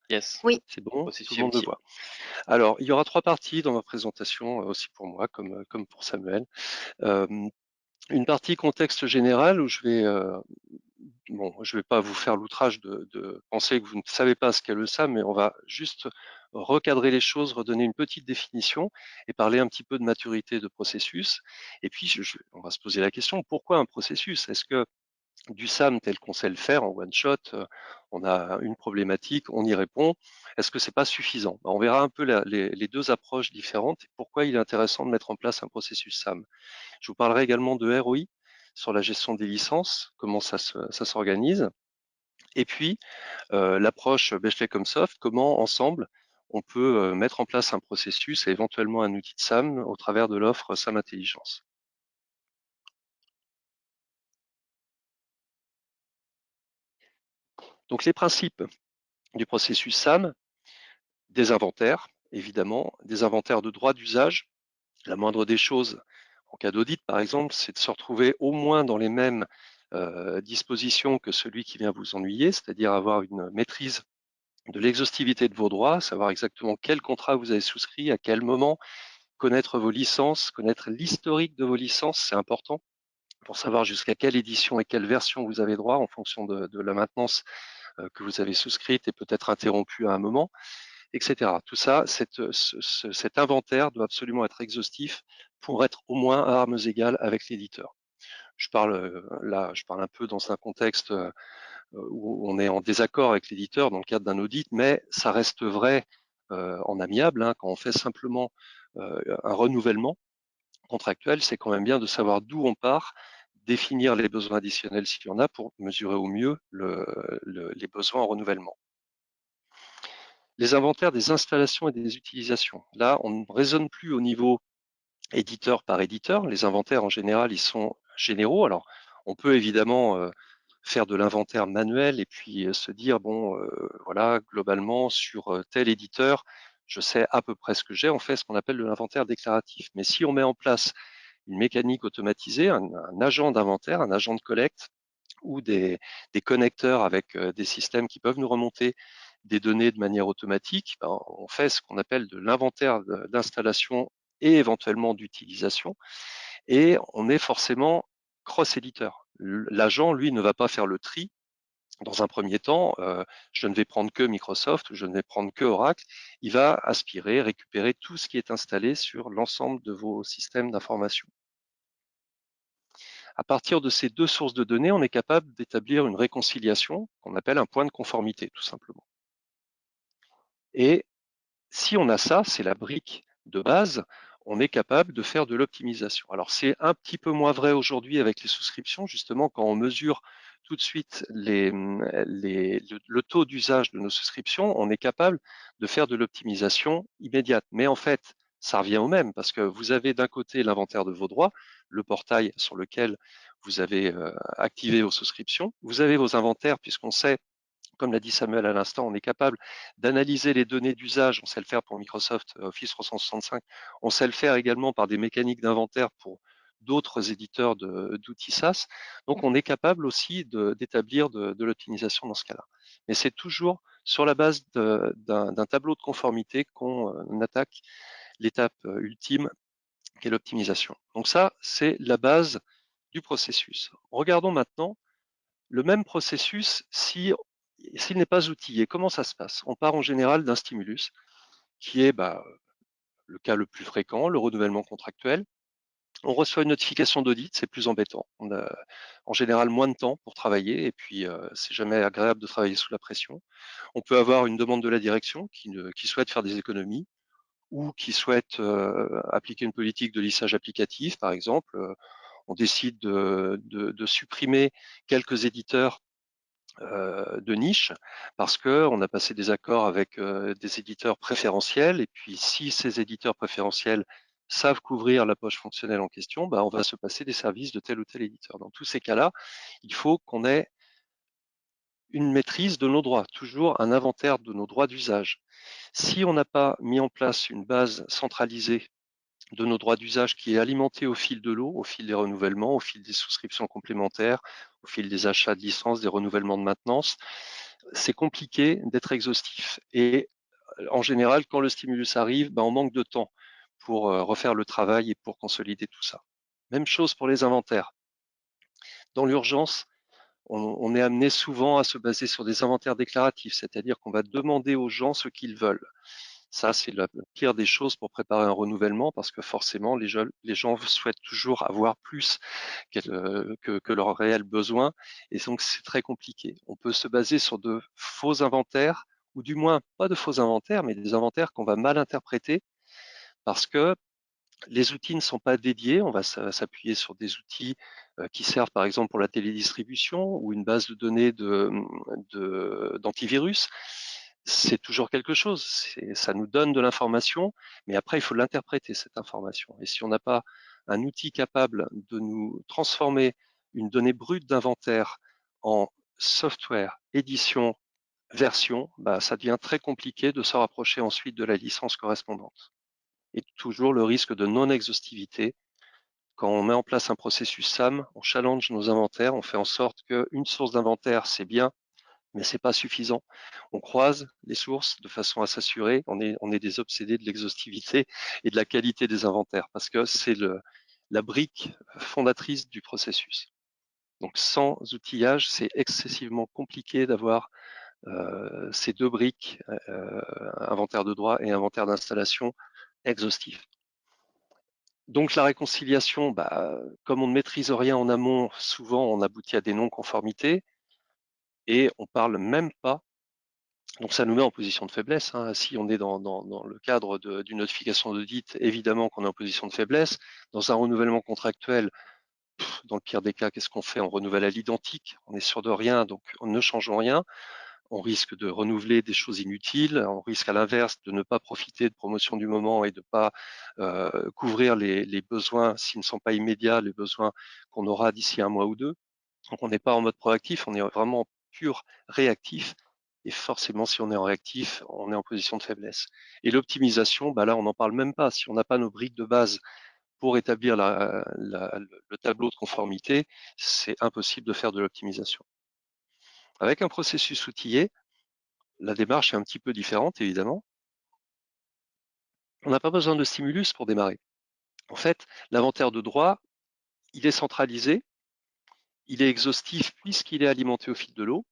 Speaker 1: Yes.
Speaker 3: Oui.
Speaker 4: C'est bon?
Speaker 1: Processus
Speaker 4: Tout le monde le
Speaker 1: utile.
Speaker 4: voit. Alors, il y aura 3 parties dans ma présentation, aussi pour moi, comme pour Samuel. Une partie contexte général où je vais pas vous faire l'outrage de penser que vous ne savez pas ce qu'est le SAM, mais on va juste recadrer les choses, redonner une petite définition et parler un petit peu de maturité de processus. Et puis, on va se poser la question, pourquoi un processus? Est-ce que du SAM tel qu'on sait le faire en one shot, on a une problématique, on y répond. Est-ce que c'est pas suffisant? On verra un peu les deux approches différentes et pourquoi il est intéressant de mettre en place un processus SAM. Je vous parlerai également de ROI sur la gestion des licences, comment ça s'organise. Et puis, l'approche Bechley-Comsoft, comment ensemble on peut mettre en place un processus et éventuellement un outil de SAM au travers de l'offre SAM Intelligence. Donc les principes du processus SAM, des inventaires, évidemment, des inventaires de droits d'usage. La moindre des choses, en cas d'audit par exemple, c'est de se retrouver au moins dans les mêmes dispositions que celui qui vient vous ennuyer, c'est-à-dire avoir une maîtrise de l'exhaustivité de vos droits, savoir exactement quel contrat vous avez souscrit, à quel moment, connaître vos licences, connaître l'historique de vos licences, c'est important pour savoir jusqu'à quelle édition et quelle version vous avez droit en fonction de la maintenance que vous avez souscrite et peut-être interrompue à un moment, etc. Tout ça, cet inventaire doit absolument être exhaustif pour être au moins à armes égales avec l'éditeur. Je parle là, je parle un peu dans un contexte où on est en désaccord avec l'éditeur dans le cadre d'un audit, mais ça reste vrai en amiable. Hein, quand on fait simplement un renouvellement contractuel, c'est quand même bien de savoir d'où on part, définir les besoins additionnels s'il y en a pour mesurer au mieux les besoins en renouvellement. Les inventaires des installations et des utilisations. Là, on ne raisonne plus au niveau éditeur par éditeur. Les inventaires, en général, ils sont généraux. Alors, on peut évidemment faire de l'inventaire manuel et puis se dire, bon, voilà, globalement, sur tel éditeur, je sais à peu près ce que j'ai. On fait ce qu'on appelle de l'inventaire déclaratif. Mais si on met en place une mécanique automatisée, un agent d'inventaire, un agent de collecte ou des connecteurs avec des systèmes qui peuvent nous remonter des données de manière automatique, on fait ce qu'on appelle de l'inventaire d'installation et éventuellement d'utilisation, et on est forcément cross-éditeur. L'agent, lui, ne va pas faire le tri. Dans un premier temps, je ne vais prendre que Microsoft ou je ne vais prendre que Oracle. Il va aspirer, récupérer tout ce qui est installé sur l'ensemble de vos systèmes d'information. À partir de ces deux sources de données, on est capable d'établir une réconciliation qu'on appelle un point de conformité, tout simplement. Et si on a ça, c'est la brique de base, on est capable de faire de l'optimisation. Alors c'est un petit peu moins vrai aujourd'hui avec les souscriptions, justement quand on mesure tout de suite le taux d'usage de nos souscriptions, on est capable de faire de l'optimisation immédiate. Mais en fait, ça revient au même, parce que vous avez d'un côté l'inventaire de vos droits, le portail sur lequel vous avez activé vos souscriptions, vous avez vos inventaires, puisqu'on sait, comme l'a dit Samuel à l'instant, on est capable d'analyser les données d'usage, on sait le faire pour Microsoft Office 365, on sait le faire également par des mécaniques d'inventaire pour d'autres éditeurs d'outils SaaS. Donc, on est capable aussi d'établir de l'optimisation dans ce cas-là. Mais c'est toujours sur la base d'un tableau de conformité qu'on attaque l'étape ultime, qui est l'optimisation. Donc ça, c'est la base du processus. Regardons maintenant le même processus s'il n'est pas outillé. Comment ça se passe? On part en général d'un stimulus qui est le cas le plus fréquent, le renouvellement contractuel. On reçoit une notification d'audit, c'est plus embêtant. On a en général moins de temps pour travailler et puis c'est jamais agréable de travailler sous la pression. On peut avoir une demande de la direction qui souhaite faire des économies ou qui souhaite appliquer une politique de lissage applicatif, par exemple. On décide de supprimer quelques éditeurs de niche parce qu'on a passé des accords avec des éditeurs préférentiels et puis si ces éditeurs préférentiels savent couvrir la poche fonctionnelle en question, on va se passer des services de tel ou tel éditeur. Dans tous ces cas-là, il faut qu'on ait une maîtrise de nos droits, toujours un inventaire de nos droits d'usage. Si on n'a pas mis en place une base centralisée de nos droits d'usage qui est alimentée au fil de l'eau, au fil des renouvellements, au fil des souscriptions complémentaires, au fil des achats de licences, des renouvellements de maintenance, c'est compliqué d'être exhaustif. Et en général, quand le stimulus arrive, on manque de temps pour refaire le travail et pour consolider tout ça. Même chose pour les inventaires. Dans l'urgence, on est amené souvent à se baser sur des inventaires déclaratifs, c'est-à-dire qu'on va demander aux gens ce qu'ils veulent. Ça, c'est la pire des choses pour préparer un renouvellement parce que forcément, les gens souhaitent toujours avoir plus que leurs réels besoins et donc c'est très compliqué. On peut se baser sur de faux inventaires ou du moins pas de faux inventaires, mais des inventaires qu'on va mal interpréter parce que les outils ne sont pas dédiés. On va s'appuyer sur des outils qui servent par exemple pour la télédistribution ou une base de données d'antivirus. C'est toujours quelque chose. Ça nous donne de l'information, mais après, il faut l'interpréter, cette information. Et si on n'a pas un outil capable de nous transformer une donnée brute d'inventaire en software, édition, version, ça devient très compliqué de se rapprocher ensuite de la licence correspondante. Et toujours le risque de non-exhaustivité. Quand on met en place un processus SAM, on challenge nos inventaires, on fait en sorte qu'une source d'inventaire, c'est bien, mais c'est pas suffisant. On croise les sources de façon à s'assurer, on est des obsédés de l'exhaustivité et de la qualité des inventaires, parce que c'est la brique fondatrice du processus. Donc sans outillage, c'est excessivement compliqué d'avoir ces deux briques, inventaire de droit et inventaire d'installation, exhaustif. Donc la réconciliation, comme on ne maîtrise rien en amont, souvent on aboutit à des non-conformités et on parle même pas. Donc ça nous met en position de faiblesse. Hein. Si on est dans le cadre d'une notification d'audit, évidemment qu'on est en position de faiblesse. Dans un renouvellement contractuel, dans le pire des cas, qu'est-ce qu'on fait? On renouvelle à l'identique, on est sûr de rien, donc on ne changeons rien. On risque de renouveler des choses inutiles, on risque à l'inverse de ne pas profiter de promotion du moment et de ne pas couvrir les besoins, s'ils ne sont pas immédiats, les besoins qu'on aura d'ici un mois ou deux. Donc on n'est pas en mode proactif, on est vraiment pur réactif. Et forcément, si on est en réactif, on est en position de faiblesse. Et l'optimisation, là, on n'en parle même pas. Si on n'a pas nos briques de base pour établir le tableau de conformité, c'est impossible de faire de l'optimisation. Avec un processus outillé, la démarche est un petit peu différente, évidemment. On n'a pas besoin de stimulus pour démarrer. En fait, l'inventaire de droit, il est centralisé, il est exhaustif puisqu'il est alimenté au fil de l'eau.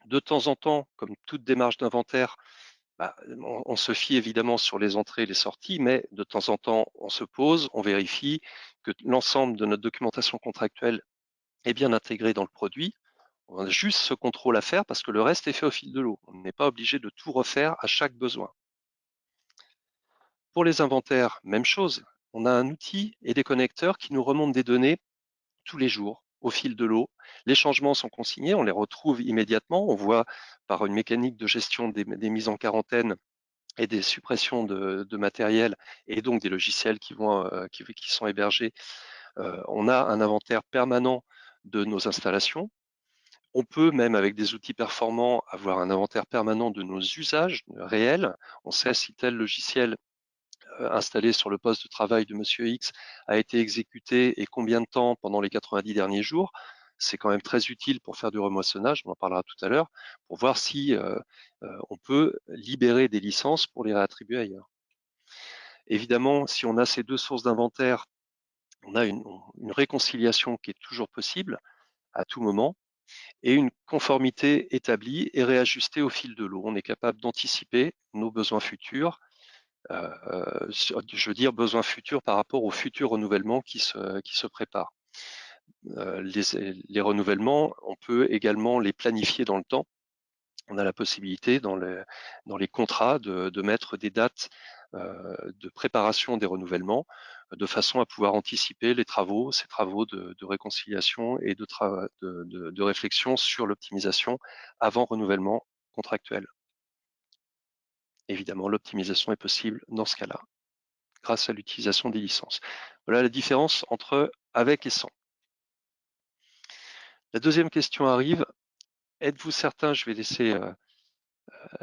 Speaker 4: De temps en temps, comme toute démarche d'inventaire, on se fie évidemment sur les entrées et les sorties, mais de temps en temps, on se pose, on vérifie que l'ensemble de notre documentation contractuelle est bien intégrée dans le produit. On a juste ce contrôle à faire parce que le reste est fait au fil de l'eau. On n'est pas obligé de tout refaire à chaque besoin. Pour les inventaires, même chose. On a un outil et des connecteurs qui nous remontent des données tous les jours au fil de l'eau. Les changements sont consignés, on les retrouve immédiatement. On voit par une mécanique de gestion des mises en quarantaine et des suppressions de matériel et donc des logiciels qui sont hébergés. On a un inventaire permanent de nos installations. On peut même avec des outils performants avoir un inventaire permanent de nos usages réels. On sait si tel logiciel installé sur le poste de travail de Monsieur X a été exécuté et combien de temps pendant les 90 derniers jours. C'est quand même très utile pour faire du remoissonnage, on en parlera tout à l'heure, pour voir si on peut libérer des licences pour les réattribuer ailleurs. Évidemment, si on a ces deux sources d'inventaire, on a une réconciliation qui est toujours possible à tout moment et une conformité établie et réajustée au fil de l'eau. On est capable d'anticiper nos besoins futurs, je veux dire besoins futurs par rapport aux futurs renouvellements qui se préparent. Les renouvellements, on peut également les planifier dans le temps. On a la possibilité dans les contrats de mettre des dates de préparation des renouvellements de façon à pouvoir anticiper ces travaux de réconciliation et de réflexion sur l'optimisation avant renouvellement contractuel. Évidemment, l'optimisation est possible dans ce cas-là, grâce à l'utilisation des licences. Voilà la différence entre avec et sans. La deuxième question arrive. Êtes-vous certain, je vais laisser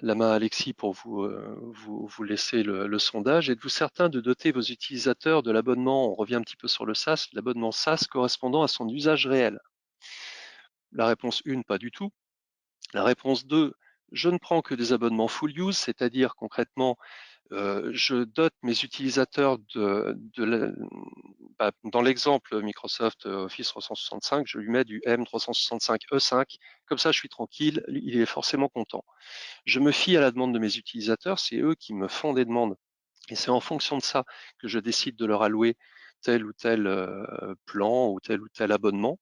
Speaker 4: la main à Alexis pour vous laisser le sondage. Êtes-vous certain de doter vos utilisateurs de l'abonnement, on revient un petit peu sur le SaaS, l'abonnement SaaS correspondant à son usage réel? La réponse 1, pas du tout. La réponse 2, je ne prends que des abonnements full use, c'est-à-dire concrètement, je dote mes utilisateurs dans l'exemple Microsoft Office 365, je lui mets du M365E5, comme ça je suis tranquille, il est forcément content. Je me fie à la demande de mes utilisateurs, c'est eux qui me font des demandes. Et c'est en fonction de ça que je décide de leur allouer tel ou tel plan ou tel abonnement.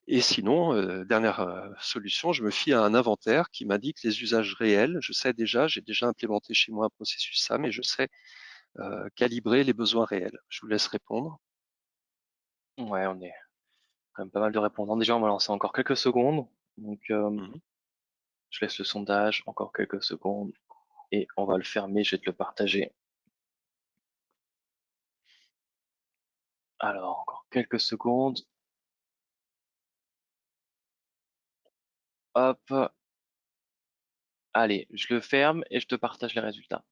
Speaker 4: Et sinon, dernière solution, je me fie à un inventaire qui m'indique les usages réels. Je sais déjà, j'ai déjà implémenté chez moi un processus SAM et je sais calibrer les besoins réels. Je vous laisse répondre.
Speaker 1: Ouais, on est quand même pas mal de répondants. Déjà, on va lancer encore quelques secondes. Donc, je laisse le sondage, encore quelques secondes, et on va le fermer, je vais te le partager. Alors, encore quelques secondes. Hop. Allez, je le ferme et je te partage les résultats.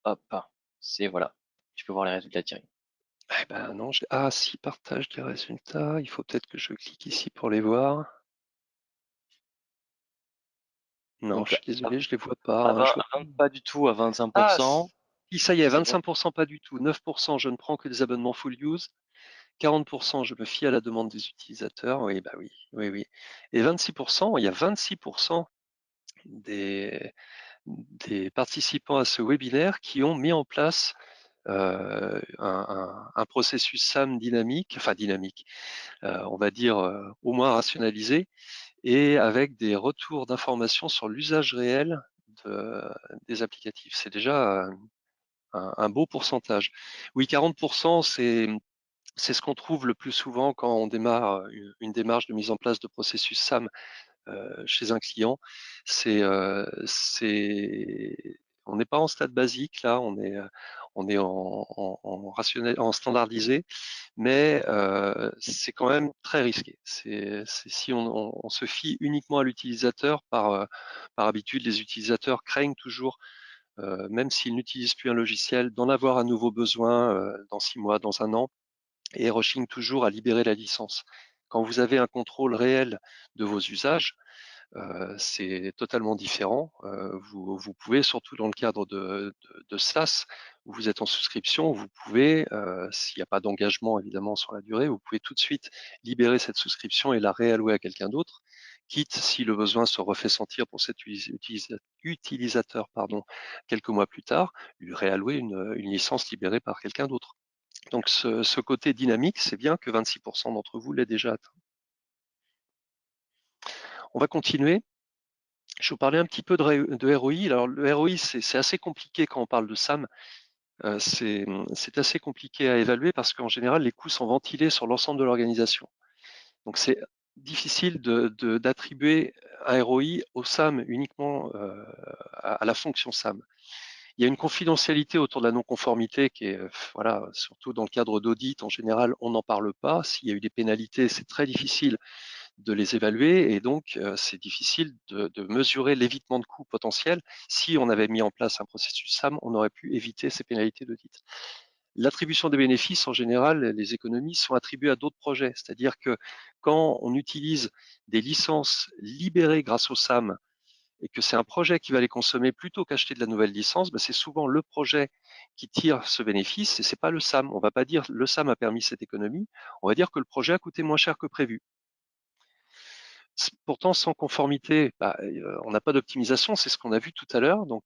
Speaker 1: Hop. C'est voilà. Tu peux voir les résultats, Thierry.
Speaker 4: Eh ben non, si, partage les résultats. Il faut peut-être que je clique ici pour les voir. Non,
Speaker 1: Donc,
Speaker 4: je suis désolé, je les vois pas.
Speaker 1: à
Speaker 4: Hein,
Speaker 1: 20, pas du tout, à
Speaker 4: Ah,
Speaker 1: 25%.
Speaker 4: si, ça y est,
Speaker 1: C'est bon.
Speaker 4: 25% pas du tout. 9%, je ne prends que des abonnements full use. 40%, je me fie à la demande des utilisateurs. Oui, bah oui, oui, oui. Et 26%, il y a 26% des participants à ce webinaire qui ont mis en place un processus SAM dynamique, on va dire au moins rationalisé, et avec des retours d'informations sur l'usage réel des applicatifs. C'est déjà un beau pourcentage. Oui, 40%, c'est ce qu'on trouve le plus souvent quand on démarre une démarche de mise en place de processus SAM chez un client. On n'est pas en stade basique là, on est en standardisé, mais c'est quand même très risqué. Si on se fie uniquement à l'utilisateur, par habitude, les utilisateurs craignent toujours, même s'ils n'utilisent plus un logiciel, d'en avoir un nouveau besoin dans 6 mois, dans un an, et rechignent toujours à libérer la licence. Quand vous avez un contrôle réel de vos usages, c'est totalement différent. Vous pouvez, surtout dans le cadre de SaaS, où vous êtes en souscription, vous pouvez, s'il n'y a pas d'engagement évidemment sur la durée, vous pouvez tout de suite libérer cette souscription et la réallouer à quelqu'un d'autre, quitte, si le besoin se refait sentir pour cet utilisateur quelques mois plus tard, lui réallouer une licence libérée par quelqu'un d'autre. Donc ce côté dynamique, c'est bien que 26% d'entre vous l'aient déjà atteint. On va continuer. Je vais vous parler un petit peu de ROI. Alors le ROI, c'est assez compliqué quand on parle de SAM. C'est assez compliqué à évaluer parce qu'en général, les coûts sont ventilés sur l'ensemble de l'organisation. Donc c'est difficile d'attribuer un ROI au SAM uniquement à la fonction SAM. Il y a une confidentialité autour de la non-conformité qui est, voilà, surtout dans le cadre d'audit, en général, on n'en parle pas. S'il y a eu des pénalités, c'est très difficile de les évaluer et donc c'est difficile de mesurer l'évitement de coûts potentiels. Si on avait mis en place un processus SAM, on aurait pu éviter ces pénalités d'audit. L'attribution des bénéfices, en général, les économies sont attribuées à d'autres projets. C'est-à-dire que quand on utilise des licences libérées grâce au SAM et que c'est un projet qui va les consommer plutôt qu'acheter de la nouvelle licence, c'est souvent le projet qui tire ce bénéfice et c'est pas le SAM. On va pas dire le SAM a permis cette économie, on va dire que le projet a coûté moins cher que prévu. Pourtant, sans conformité, on n'a pas d'optimisation, c'est ce qu'on a vu tout à l'heure. Donc,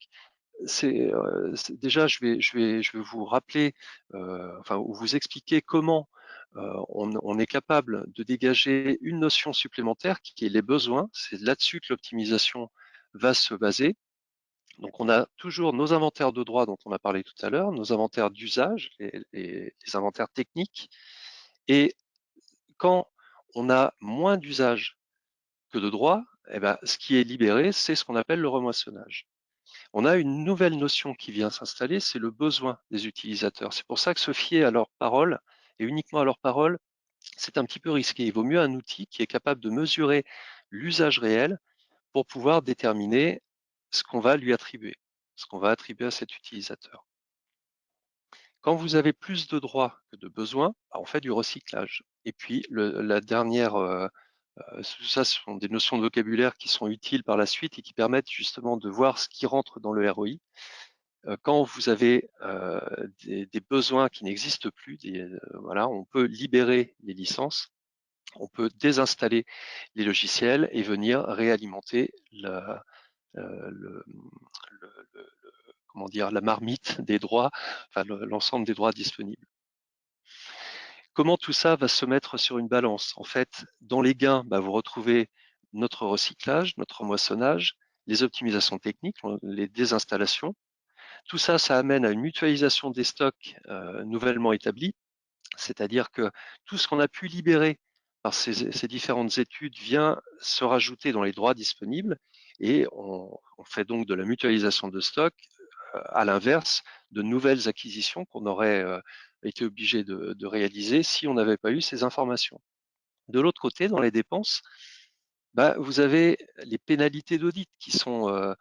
Speaker 4: déjà, je vais vous rappeler, ou vous expliquer comment on est capable de dégager une notion supplémentaire qui est les besoins. C'est là-dessus que l'optimisation va se baser. Donc, on a toujours nos inventaires de droits dont on a parlé tout à l'heure, nos inventaires d'usage, les inventaires techniques. Et quand on a moins d'usage que de droits, ce qui est libéré, c'est ce qu'on appelle le remoissonnage. On a une nouvelle notion qui vient s'installer, c'est le besoin des utilisateurs. C'est pour ça que se fier à leurs paroles, et uniquement à leurs paroles, c'est un petit peu risqué. Il vaut mieux un outil qui est capable de mesurer l'usage réel pour pouvoir déterminer ce qu'on va lui attribuer, ce qu'on va attribuer à cet utilisateur. Quand vous avez plus de droits que de besoins, on fait du recyclage. Et puis, la dernière, ça, ce sont des notions de vocabulaire qui sont utiles par la suite et qui permettent justement de voir ce qui rentre dans le ROI. Quand vous avez des besoins qui n'existent plus, voilà, on peut libérer les licences, on peut désinstaller les logiciels et venir réalimenter comment dire, la marmite des droits, enfin l'ensemble des droits disponibles. Comment tout ça va se mettre sur une balance? En fait, dans les gains, vous retrouvez notre recyclage, notre moissonnage, les optimisations techniques, les désinstallations. Tout ça, ça amène à une mutualisation des stocks nouvellement établis, c'est-à-dire que tout ce qu'on a pu libérer par ces différentes études vient se rajouter dans les droits disponibles et on fait donc de la mutualisation de stock, à l'inverse de nouvelles acquisitions qu'on aurait été obligé de réaliser si on n'avait pas eu ces informations. De l'autre côté, dans les dépenses, vous avez les pénalités d'audit qui sont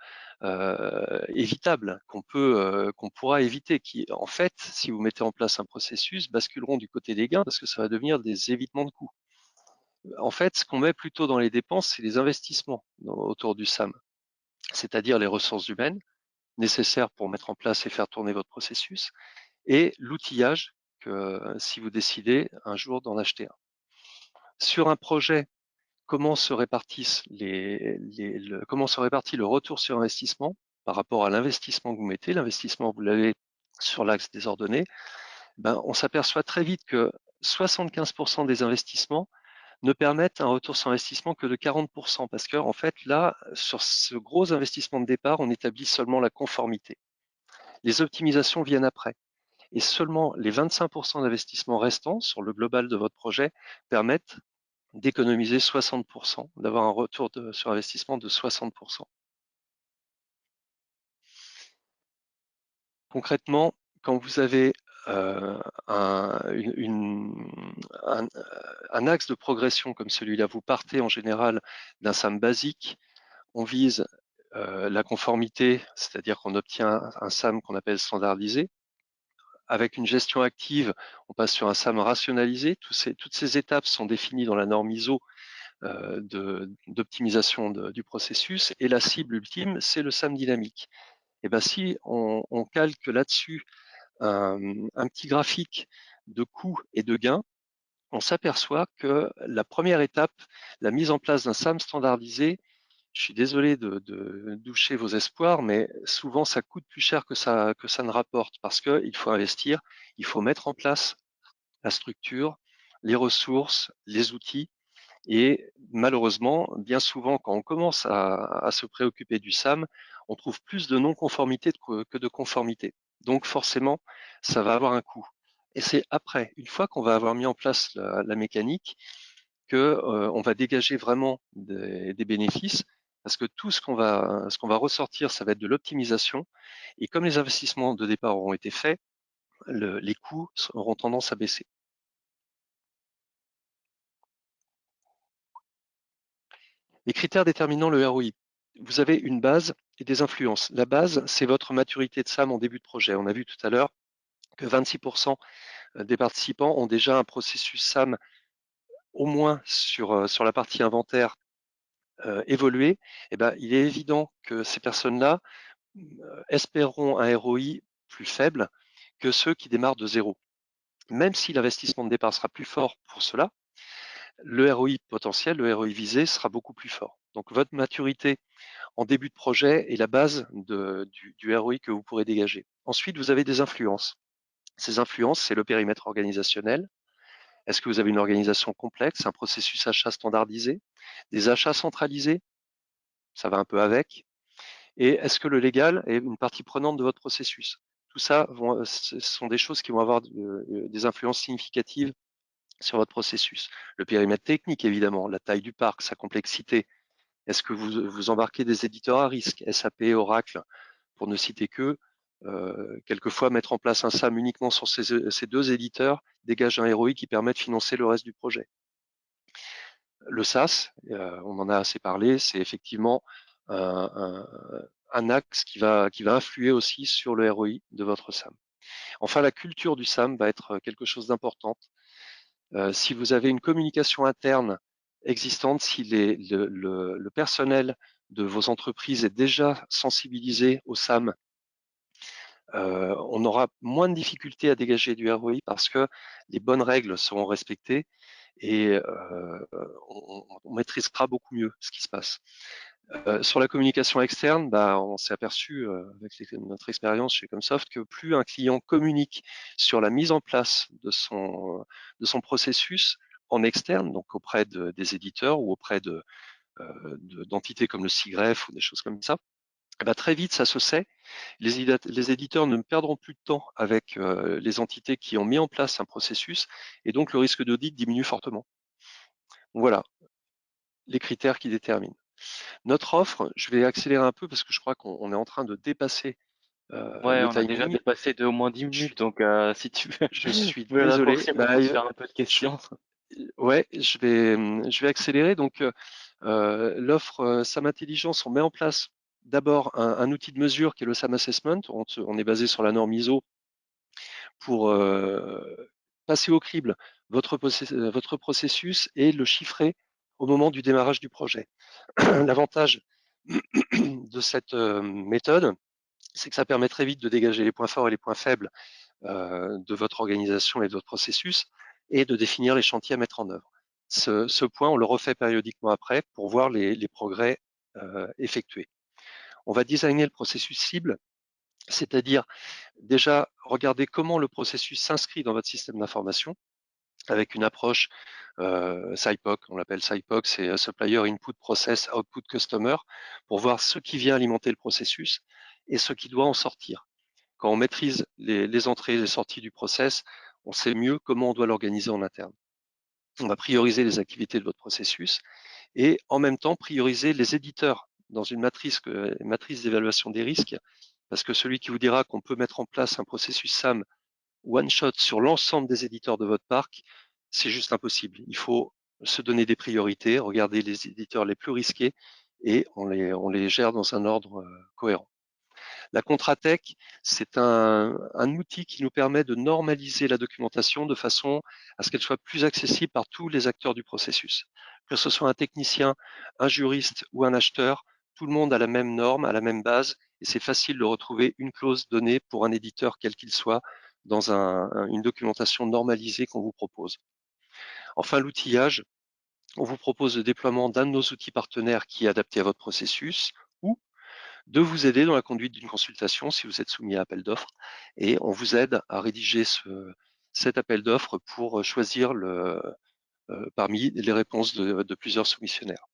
Speaker 4: évitables, qu'on pourra éviter, qui en fait, si vous mettez en place un processus, basculeront du côté des gains parce que ça va devenir des évitements de coûts. En fait, ce qu'on met plutôt dans les dépenses, c'est les investissements autour du SAM, c'est-à-dire les ressources humaines nécessaires pour mettre en place et faire tourner votre processus, et l'outillage que si vous décidez un jour d'en acheter un. Sur un projet, comment se répartit le retour sur investissement par rapport à l'investissement que vous mettez? L'investissement, vous l'avez sur l'axe des ordonnées. On s'aperçoit très vite que 75% des investissements ne permettent un retour sur investissement que de 40%, parce que en fait, là, sur ce gros investissement de départ, on établit seulement la conformité. Les optimisations viennent après. Et seulement les 25% d'investissement restants sur le global de votre projet permettent d'économiser 60%, d'avoir un retour sur investissement de 60%. Concrètement, quand vous avez un axe de progression comme celui-là, vous partez en général d'un SAM basique, on vise la conformité, c'est-à-dire qu'on obtient un SAM qu'on appelle standardisé. Avec une gestion active, on passe sur un SAM rationalisé. Toutes ces étapes sont définies dans la norme ISO d'optimisation du processus. Et la cible ultime, c'est le SAM dynamique. Et si on calque là-dessus un petit graphique de coûts et de gains, on s'aperçoit que la première étape, la mise en place d'un SAM standardisé, je suis désolé de doucher vos espoirs, mais souvent ça coûte plus cher que ça ne rapporte parce qu'il faut investir, il faut mettre en place la structure, les ressources, les outils. Et malheureusement, bien souvent, quand on commence à se préoccuper du SAM, on trouve plus de non-conformité que de conformité. Donc forcément, ça va avoir un coût. Et c'est après, une fois qu'on va avoir mis en place la mécanique, que on va dégager vraiment des bénéfices, parce que tout ce qu'on va ressortir, ça va être de l'optimisation. Et comme les investissements de départ auront été faits, les coûts auront tendance à baisser. Les critères déterminant le ROI. Vous avez une base et des influences. La base, c'est votre maturité de SAM en début de projet. On a vu tout à l'heure que 26% des participants ont déjà un processus SAM au moins sur la partie inventaire évolué. Eh ben, il est évident que ces personnes-là espéreront un ROI plus faible que ceux qui démarrent de zéro. Même si l'investissement de départ sera plus fort pour cela, le ROI potentiel, le ROI visé sera beaucoup plus fort. Donc votre maturité en début de projet est la base du ROI que vous pourrez dégager. Ensuite, vous avez des influences. Ces influences, c'est le périmètre organisationnel. Est-ce que vous avez une organisation complexe, un processus achat standardisé, des achats centralisés? Ça va un peu avec. Et est-ce que le légal est une partie prenante de votre processus? Tout ça, ce sont des choses qui vont avoir des influences significatives sur votre processus. Le périmètre technique, évidemment, la taille du parc, sa complexité. Est-ce que vous embarquez des éditeurs à risque, SAP, Oracle, pour ne citer que quelquefois, mettre en place un SAM uniquement sur ces deux éditeurs dégage un ROI qui permet de financer le reste du projet. Le SaaS, on en a assez parlé, c'est effectivement un axe qui va influer aussi sur le ROI de votre SAM. Enfin, la culture du SAM va être quelque chose d'important. Si vous avez une communication interne existante, si le personnel de vos entreprises est déjà sensibilisé au SAM, on aura moins de difficultés à dégager du ROI parce que les bonnes règles seront respectées et on maîtrisera beaucoup mieux ce qui se passe. Sur la communication externe, on s'est aperçu avec notre expérience chez Comsoft que plus un client communique sur la mise en place de son processus en externe, donc auprès des éditeurs ou auprès d'entités comme le SIGREF ou des choses comme ça, très vite ça se sait. Les éditeurs ne perdront plus de temps avec les entités qui ont mis en place un processus et donc le risque d'audit diminue fortement. Voilà les critères qui déterminent. Notre offre, je vais accélérer un peu parce que je crois qu'on est en train de dépasser
Speaker 1: Ouais,
Speaker 4: le
Speaker 1: on a déjà
Speaker 4: timing.
Speaker 1: dépassé de au moins 10 minutes, donc si tu veux,
Speaker 4: Je
Speaker 1: tu
Speaker 4: suis
Speaker 1: peux
Speaker 4: désolé.
Speaker 1: raccourcir pour qu'on puisse faire un peu de questions.
Speaker 4: Ouais, je vais accélérer. Donc, l'offre SAM Intelligence, on met en place d'abord un outil de mesure qui est le SAM Assessment. On est basé sur la norme ISO pour passer au crible votre processus et le chiffrer au moment du démarrage du projet. L'avantage de cette méthode, c'est que ça permet très vite de dégager les points forts et les points faibles de votre organisation et de votre processus et de définir les chantiers à mettre en œuvre. Ce point, on le refait périodiquement après pour voir les progrès effectués. On va designer le processus cible, c'est-à-dire déjà regarder comment le processus s'inscrit dans votre système d'information avec une approche SIPOC, on l'appelle SIPOC, c'est Supplier Input Process Output Customer, pour voir ce qui vient alimenter le processus et ce qui doit en sortir. Quand on maîtrise les entrées et les sorties du process, on sait mieux comment on doit l'organiser en interne. On va prioriser les activités de votre processus et en même temps prioriser les éditeurs dans une matrice d'évaluation des risques, parce que celui qui vous dira qu'on peut mettre en place un processus SAM one shot sur l'ensemble des éditeurs de votre parc, c'est juste impossible. Il faut se donner des priorités, regarder les éditeurs les plus risqués et on les gère dans un ordre cohérent. La Contratech, c'est un outil qui nous permet de normaliser la documentation de façon à ce qu'elle soit plus accessible par tous les acteurs du processus. Que ce soit un technicien, un juriste ou un acheteur, tout le monde a la même norme, a la même base, et c'est facile de retrouver une clause donnée pour un éditeur quel qu'il soit dans une documentation normalisée qu'on vous propose. Enfin, l'outillage, on vous propose le déploiement d'un de nos outils partenaires qui est adapté à votre processus ou de vous aider dans la conduite d'une consultation si vous êtes soumis à appel d'offres et on vous aide à rédiger cet appel d'offres pour choisir parmi les réponses de plusieurs soumissionnaires.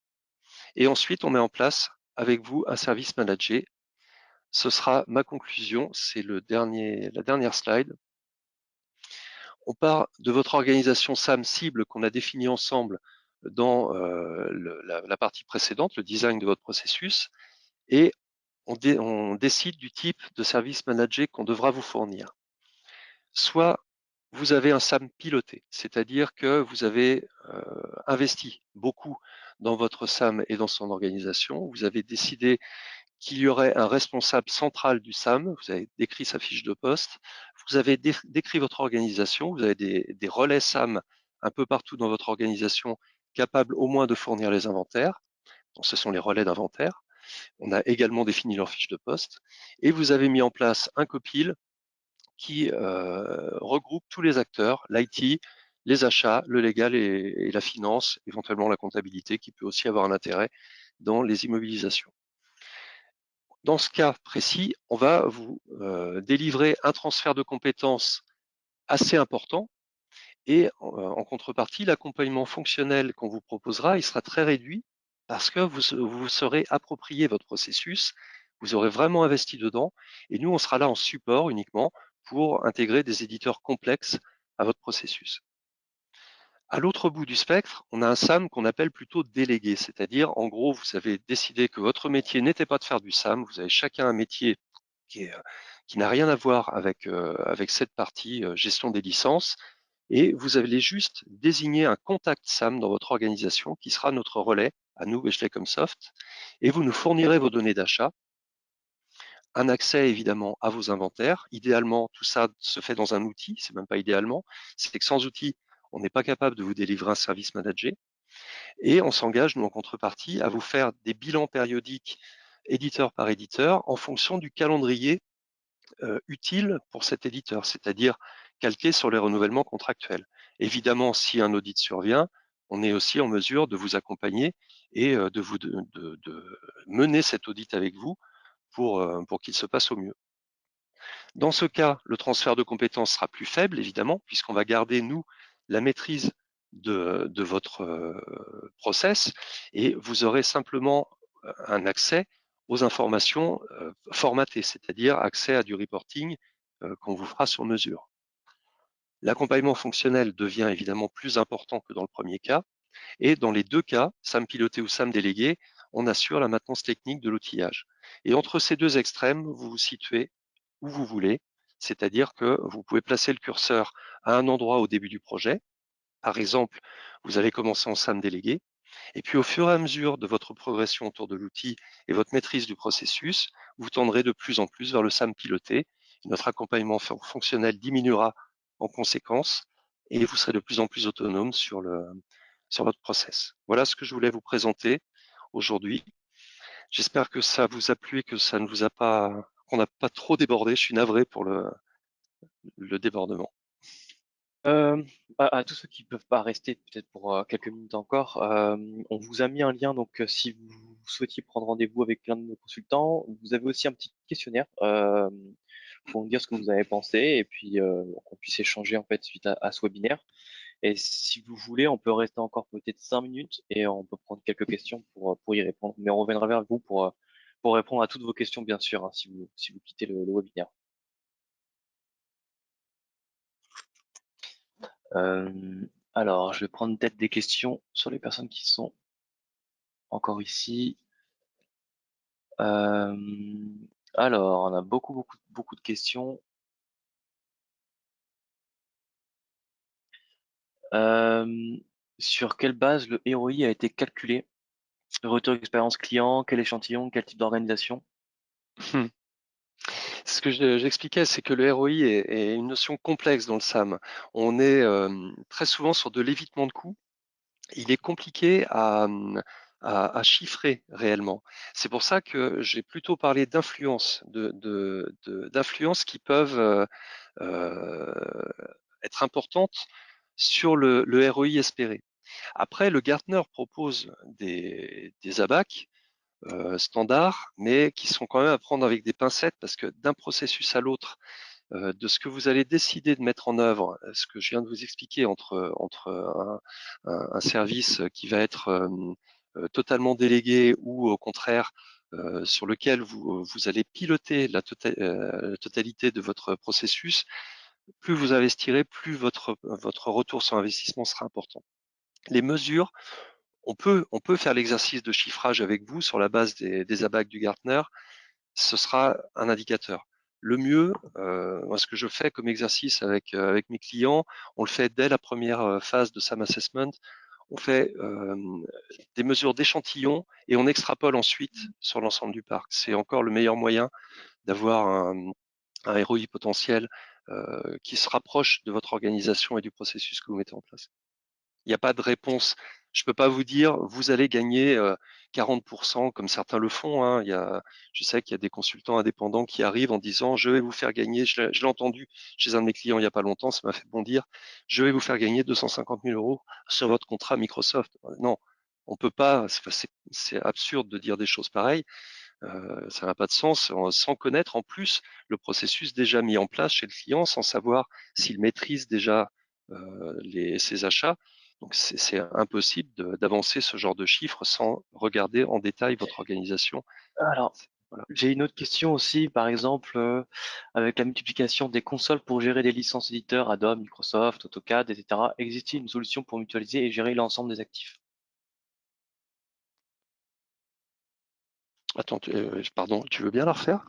Speaker 4: Et ensuite, on met en place avec vous un service managé. Ce sera ma conclusion, c'est la dernière slide. On part de votre organisation SAM cible qu'on a définie ensemble dans la partie précédente, le design de votre processus, et on décide du type de service managé qu'on devra vous fournir. Soit vous avez un SAM piloté, c'est-à-dire que vous avez investi beaucoup dans votre SAM et dans son organisation. Vous avez décidé qu'il y aurait un responsable central du SAM, vous avez décrit sa fiche de poste, vous avez décrit votre organisation, vous avez des relais SAM un peu partout dans votre organisation capables au moins de fournir les inventaires. Donc, ce sont les relais d'inventaire. On a également défini leur fiche de poste et vous avez mis en place un copil qui regroupe tous les acteurs, l'IT, les achats, le légal et la finance, éventuellement la comptabilité qui peut aussi avoir un intérêt dans les immobilisations. Dans ce cas précis, on va vous délivrer un transfert de compétences assez important et en contrepartie, l'accompagnement fonctionnel qu'on vous proposera, il sera très réduit parce que vous serez approprié votre processus, vous aurez vraiment investi dedans et nous, on sera là en support uniquement pour intégrer des éditeurs complexes à votre processus. À l'autre bout du spectre, on a un SAM qu'on appelle plutôt délégué, c'est-à-dire, en gros, vous avez décidé que votre métier n'était pas de faire du SAM, vous avez chacun un métier qui n'a rien à voir avec cette partie gestion des licences, et vous allez juste désigner un contact SAM dans votre organisation qui sera notre relais, à nous, Bechley comme Soft, et vous nous fournirez vos données d'achat, un accès évidemment à vos inventaires. Idéalement, tout ça se fait dans un outil, c'est même pas idéalement, c'est que sans outil, on n'est pas capable de vous délivrer un service managé. Et on s'engage, nous, en contrepartie, à vous faire des bilans périodiques, éditeur par éditeur, en fonction du calendrier utile pour cet éditeur, c'est-à-dire calqué sur les renouvellements contractuels. Évidemment, si un audit survient, on est aussi en mesure de vous accompagner et de mener cet audit avec vous pour qu'il se passe au mieux. Dans ce cas, le transfert de compétences sera plus faible, évidemment, puisqu'on va garder, nous, la maîtrise de votre process et vous aurez simplement un accès aux informations formatées, c'est-à-dire accès à du reporting qu'on vous fera sur mesure. L'accompagnement fonctionnel devient évidemment plus important que dans le premier cas et dans les deux cas, SAM piloté ou SAM délégué, on assure la maintenance technique de l'outillage. Et entre ces deux extrêmes, vous vous situez où vous voulez, c'est-à-dire que vous pouvez placer le curseur à un endroit au début du projet. Par exemple, vous allez commencer en SAM délégué, et puis au fur et à mesure de votre progression autour de l'outil et votre maîtrise du processus, vous tendrez de plus en plus vers le SAM piloté. Notre accompagnement fonctionnel diminuera en conséquence, et vous serez de plus en plus autonome sur votre process. Voilà ce que je voulais vous présenter aujourd'hui. J'espère que ça vous a plu et que ça ne vous a pas, qu'on n'a pas trop débordé. Je suis navré pour le débordement.
Speaker 1: À tous ceux qui peuvent pas rester peut-être pour quelques minutes encore, on vous a mis un lien, donc si vous souhaitiez prendre rendez-vous avec l'un de nos consultants, vous avez aussi un petit questionnaire pour nous dire ce que vous avez pensé et puis qu'on puisse échanger en fait suite à ce webinaire. Et si vous voulez, on peut rester encore peut-être 5 minutes et on peut prendre quelques questions pour y répondre. Mais on reviendra vers vous pour répondre à toutes vos questions, bien sûr, hein, si vous quittez le webinaire. Alors, je vais prendre peut-être des questions sur les personnes qui sont encore ici. Alors, on a beaucoup de questions. Sur quelle base le ROI a été calculé? Le retour d'expérience client, quel échantillon, quel type d'organisation?
Speaker 4: Ce que j'expliquais, c'est que le ROI est une notion complexe dans le SAM. On est très souvent sur de l'évitement de coûts. Il est compliqué à chiffrer réellement. C'est pour ça que j'ai plutôt parlé d'influence, d'influences qui peuvent être importantes sur le ROI espéré. Après, le Gartner propose des ABAC standards, mais qui sont quand même à prendre avec des pincettes parce que d'un processus à l'autre, de ce que vous allez décider de mettre en œuvre, ce que je viens de vous expliquer entre un service qui va être totalement délégué ou au contraire sur lequel vous allez piloter la totalité de votre processus, plus vous investirez, plus votre retour sur investissement sera important. Les mesures, on peut faire l'exercice de chiffrage avec vous sur la base des ABAC du Gartner, ce sera un indicateur. le mieux, moi, ce que je fais comme exercice avec mes clients, on le fait dès la première phase de SAM Assessment. On fait des mesures d'échantillons et on extrapole ensuite sur l'ensemble du parc. C'est encore le meilleur moyen d'avoir un ROI potentiel qui se rapproche de votre organisation et du processus que vous mettez en place. Il n'y a pas de réponse. Je ne peux pas vous dire, vous allez gagner 40% comme certains le font. Hein. Je sais qu'il y a des consultants indépendants qui arrivent en disant, je vais vous faire gagner, je l'ai entendu chez un de mes clients il n'y a pas longtemps, ça m'a fait bondir, je vais vous faire gagner 250 000 euros sur votre contrat Microsoft. Non, on peut pas, c'est absurde de dire des choses pareilles. Ça n'a pas de sens sans connaître en plus le processus déjà mis en place chez le client, sans savoir s'il maîtrise déjà ses achats. Donc c'est impossible d'avancer ce genre de chiffres sans regarder en détail votre organisation.
Speaker 1: Alors,
Speaker 4: Voilà.
Speaker 1: j'ai une autre question aussi, par exemple, avec la multiplication des consoles pour gérer les licences éditeurs Adobe, Microsoft, AutoCAD, etc. Existe-t-il une solution pour mutualiser et gérer l'ensemble des actifs?
Speaker 4: Attends, pardon, tu veux bien la refaire?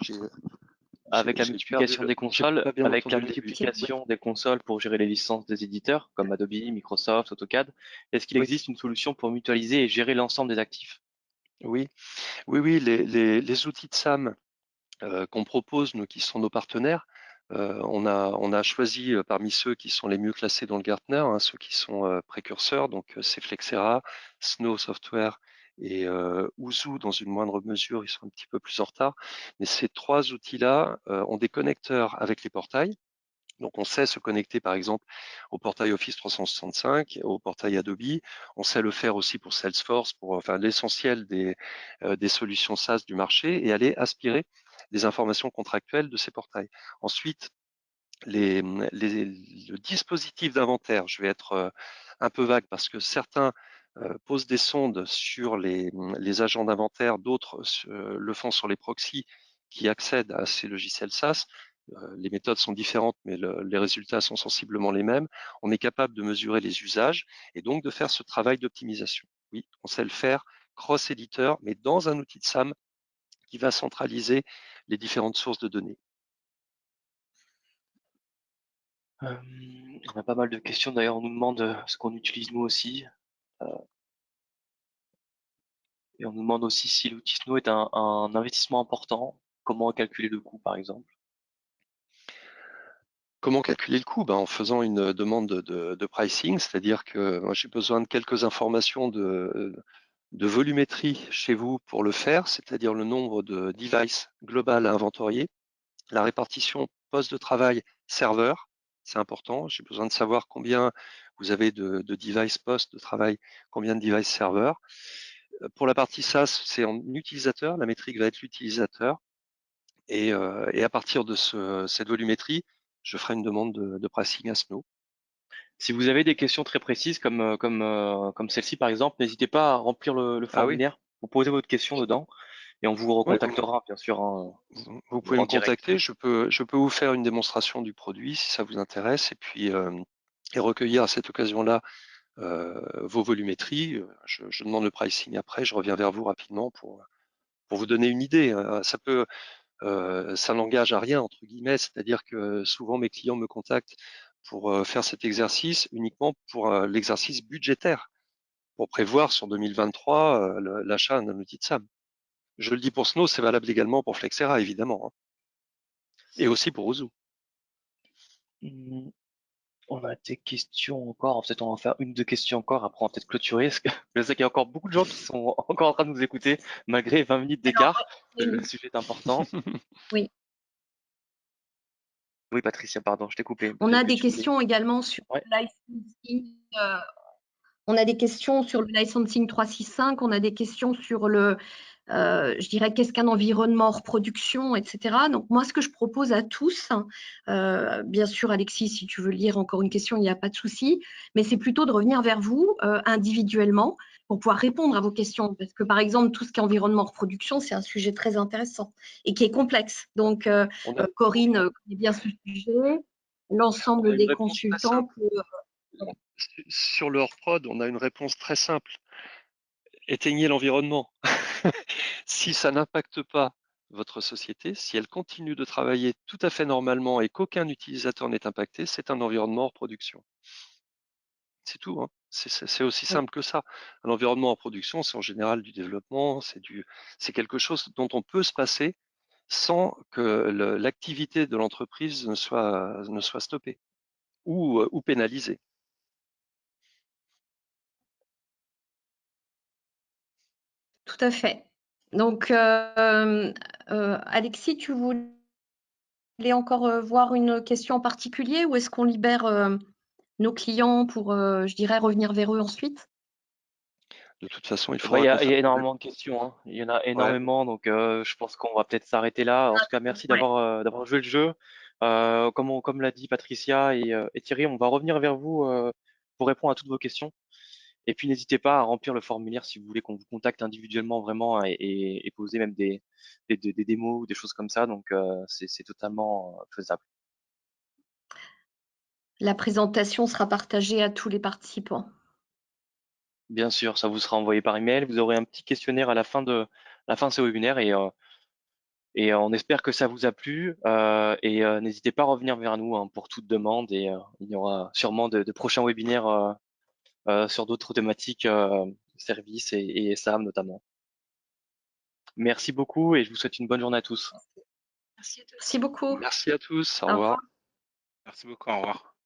Speaker 1: Avec la
Speaker 4: J'ai
Speaker 1: multiplication des
Speaker 4: j'ai
Speaker 1: consoles,
Speaker 4: pas bien
Speaker 1: avec
Speaker 4: entendu
Speaker 1: la
Speaker 4: le début.
Speaker 1: multiplication des consoles pour gérer les licences des éditeurs, comme Adobe, Microsoft, AutoCAD, est-ce qu'il
Speaker 4: Oui,
Speaker 1: existe une solution pour mutualiser et gérer l'ensemble des actifs?
Speaker 4: oui, oui, les outils de SAM qu'on propose, nous qui sont nos partenaires, on a choisi parmi ceux qui sont les mieux classés dans le Gartner, hein, ceux qui sont précurseurs, donc c'est Flexera, Snow Software et Ouzou dans une moindre mesure, ils sont un petit peu plus en retard. Mais ces trois outils-là ont des connecteurs avec les portails. Donc on sait se connecter par exemple au portail Office 365, au portail Adobe. On sait le faire aussi pour Salesforce, pour enfin l'essentiel des solutions SaaS du marché et aller aspirer des informations contractuelles de ces portails. Ensuite, le dispositif d'inventaire, je vais être un peu vague parce que certains posent des sondes sur les agents d'inventaire, d'autres le font sur les proxys qui accèdent à ces logiciels SaaS. Les méthodes sont différentes, mais les résultats sont sensiblement les mêmes. On est capable de mesurer les usages et donc de faire ce travail d'optimisation. Oui, on sait le faire cross-éditeur, mais dans un outil de SAM qui va centraliser les différentes sources de données.
Speaker 1: On a pas mal de questions, d'ailleurs on nous demande ce qu'on utilise nous aussi. Et on nous demande aussi si l'outil Snow est un investissement important, comment calculer le coût par exemple.
Speaker 4: Comment calculer le coût? En faisant une demande de pricing, c'est-à-dire que moi j'ai besoin de quelques informations de volumétrie chez vous pour le faire, c'est-à-dire le nombre de devices global à inventorier, la répartition poste de travail serveur, c'est important. J'ai besoin de savoir combien vous avez de devices poste de travail, combien de devices serveurs. Pour la partie SaaS, c'est en utilisateur, la métrique va être l'utilisateur. Et à partir de cette volumétrie, je ferai une demande de pricing à Snow.
Speaker 1: Si vous avez des questions très précises comme celle-ci par exemple, n'hésitez pas à remplir le
Speaker 4: Ah oui,
Speaker 1: formulaire, vous posez votre question dedans et on vous
Speaker 4: ouais,
Speaker 1: recontactera bien sûr
Speaker 4: vous pouvez me
Speaker 1: en direct.
Speaker 4: contacter. Je peux vous faire une démonstration du produit si ça vous intéresse, et puis et recueillir à cette occasion-là vos volumétries. Je demande le pricing après, je reviens vers vous rapidement pour vous donner une idée. Ça n'engage à rien entre guillemets, c'est-à-dire que souvent mes clients me contactent pour faire cet exercice uniquement pour l'exercice budgétaire, pour prévoir sur 2023 l'achat d'un outil de SAM. Je le dis pour Snow, c'est valable également pour Flexera évidemment, hein, et aussi pour Ozu.
Speaker 1: Hmm, On a des questions encore, peut-être on va en faire une ou deux questions encore, après on va peut-être clôturer, parce que je sais qu'il y a encore beaucoup de gens qui sont encore en train de nous écouter, malgré 20 minutes
Speaker 3: Alors,
Speaker 1: d'écart, le sujet est important.
Speaker 3: oui.
Speaker 1: Oui Patricia, pardon, je t'ai coupé,
Speaker 3: On
Speaker 1: peut-être
Speaker 3: a
Speaker 1: que
Speaker 3: des
Speaker 1: tu voulais.
Speaker 3: questions également sur
Speaker 1: Ouais.
Speaker 3: le licensing. On a des questions sur le licensing 365. On a des questions sur je dirais, qu'est-ce qu'un environnement hors production, etc. Donc, moi, ce que je propose à tous, bien sûr, Alexis, si tu veux lire encore une question, il n'y a pas de souci, mais c'est plutôt de revenir vers vous individuellement pour pouvoir répondre à vos questions. Parce que, par exemple, tout ce qui est environnement hors production, c'est un sujet très intéressant et qui est complexe. Donc, Corinne connaît bien ce sujet.
Speaker 4: On
Speaker 3: L'ensemble
Speaker 4: a une
Speaker 3: des
Speaker 4: réponse très
Speaker 3: consultants
Speaker 4: simple. Sur le hors-prod, on a une réponse très simple. Éteignez l'environnement. Si ça n'impacte pas votre société, si elle continue de travailler tout à fait normalement et qu'aucun utilisateur n'est impacté, c'est un environnement hors production. C'est tout, hein. C'est aussi
Speaker 3: Oui.
Speaker 4: simple que ça. Un environnement hors production, c'est en général du développement, c'est quelque chose dont on peut se passer sans que l'activité de l'entreprise ne soit stoppée ou pénalisée.
Speaker 3: Tout à fait. Donc, Alexis, tu voulais encore voir une question en particulier ou est-ce qu'on libère nos clients pour, je dirais, revenir vers eux ensuite?
Speaker 4: De toute façon, il
Speaker 1: Il
Speaker 4: faudra
Speaker 1: y
Speaker 4: qu'on
Speaker 1: a, il y
Speaker 4: fasse.
Speaker 1: a énormément de questions, hein. Il y en a
Speaker 4: Ouais,
Speaker 1: énormément, donc je pense qu'on va peut-être s'arrêter là. En tout cas, merci
Speaker 3: Ouais.
Speaker 1: d'avoir joué le jeu. Comme l'a dit Patricia et Thierry, on va revenir vers vous pour répondre à toutes vos questions. Et puis n'hésitez pas à remplir le formulaire si vous voulez qu'on vous contacte individuellement vraiment et poser même des démos ou des choses comme ça. Donc c'est totalement faisable.
Speaker 3: La présentation sera partagée à tous les participants.
Speaker 1: Bien sûr, ça vous sera envoyé par email. Vous aurez un petit questionnaire à la fin de ce webinaire et on espère que ça vous a plu. N'hésitez pas à revenir vers nous hein, pour toute demande et il y aura sûrement de prochains webinaires sur d'autres thématiques, services et SAM notamment. Merci beaucoup et je vous souhaite une bonne journée à tous.
Speaker 2: Merci à tous.
Speaker 3: Merci beaucoup.
Speaker 4: merci à tous, au
Speaker 3: Au
Speaker 4: revoir.
Speaker 3: revoir.
Speaker 5: Merci beaucoup, au revoir.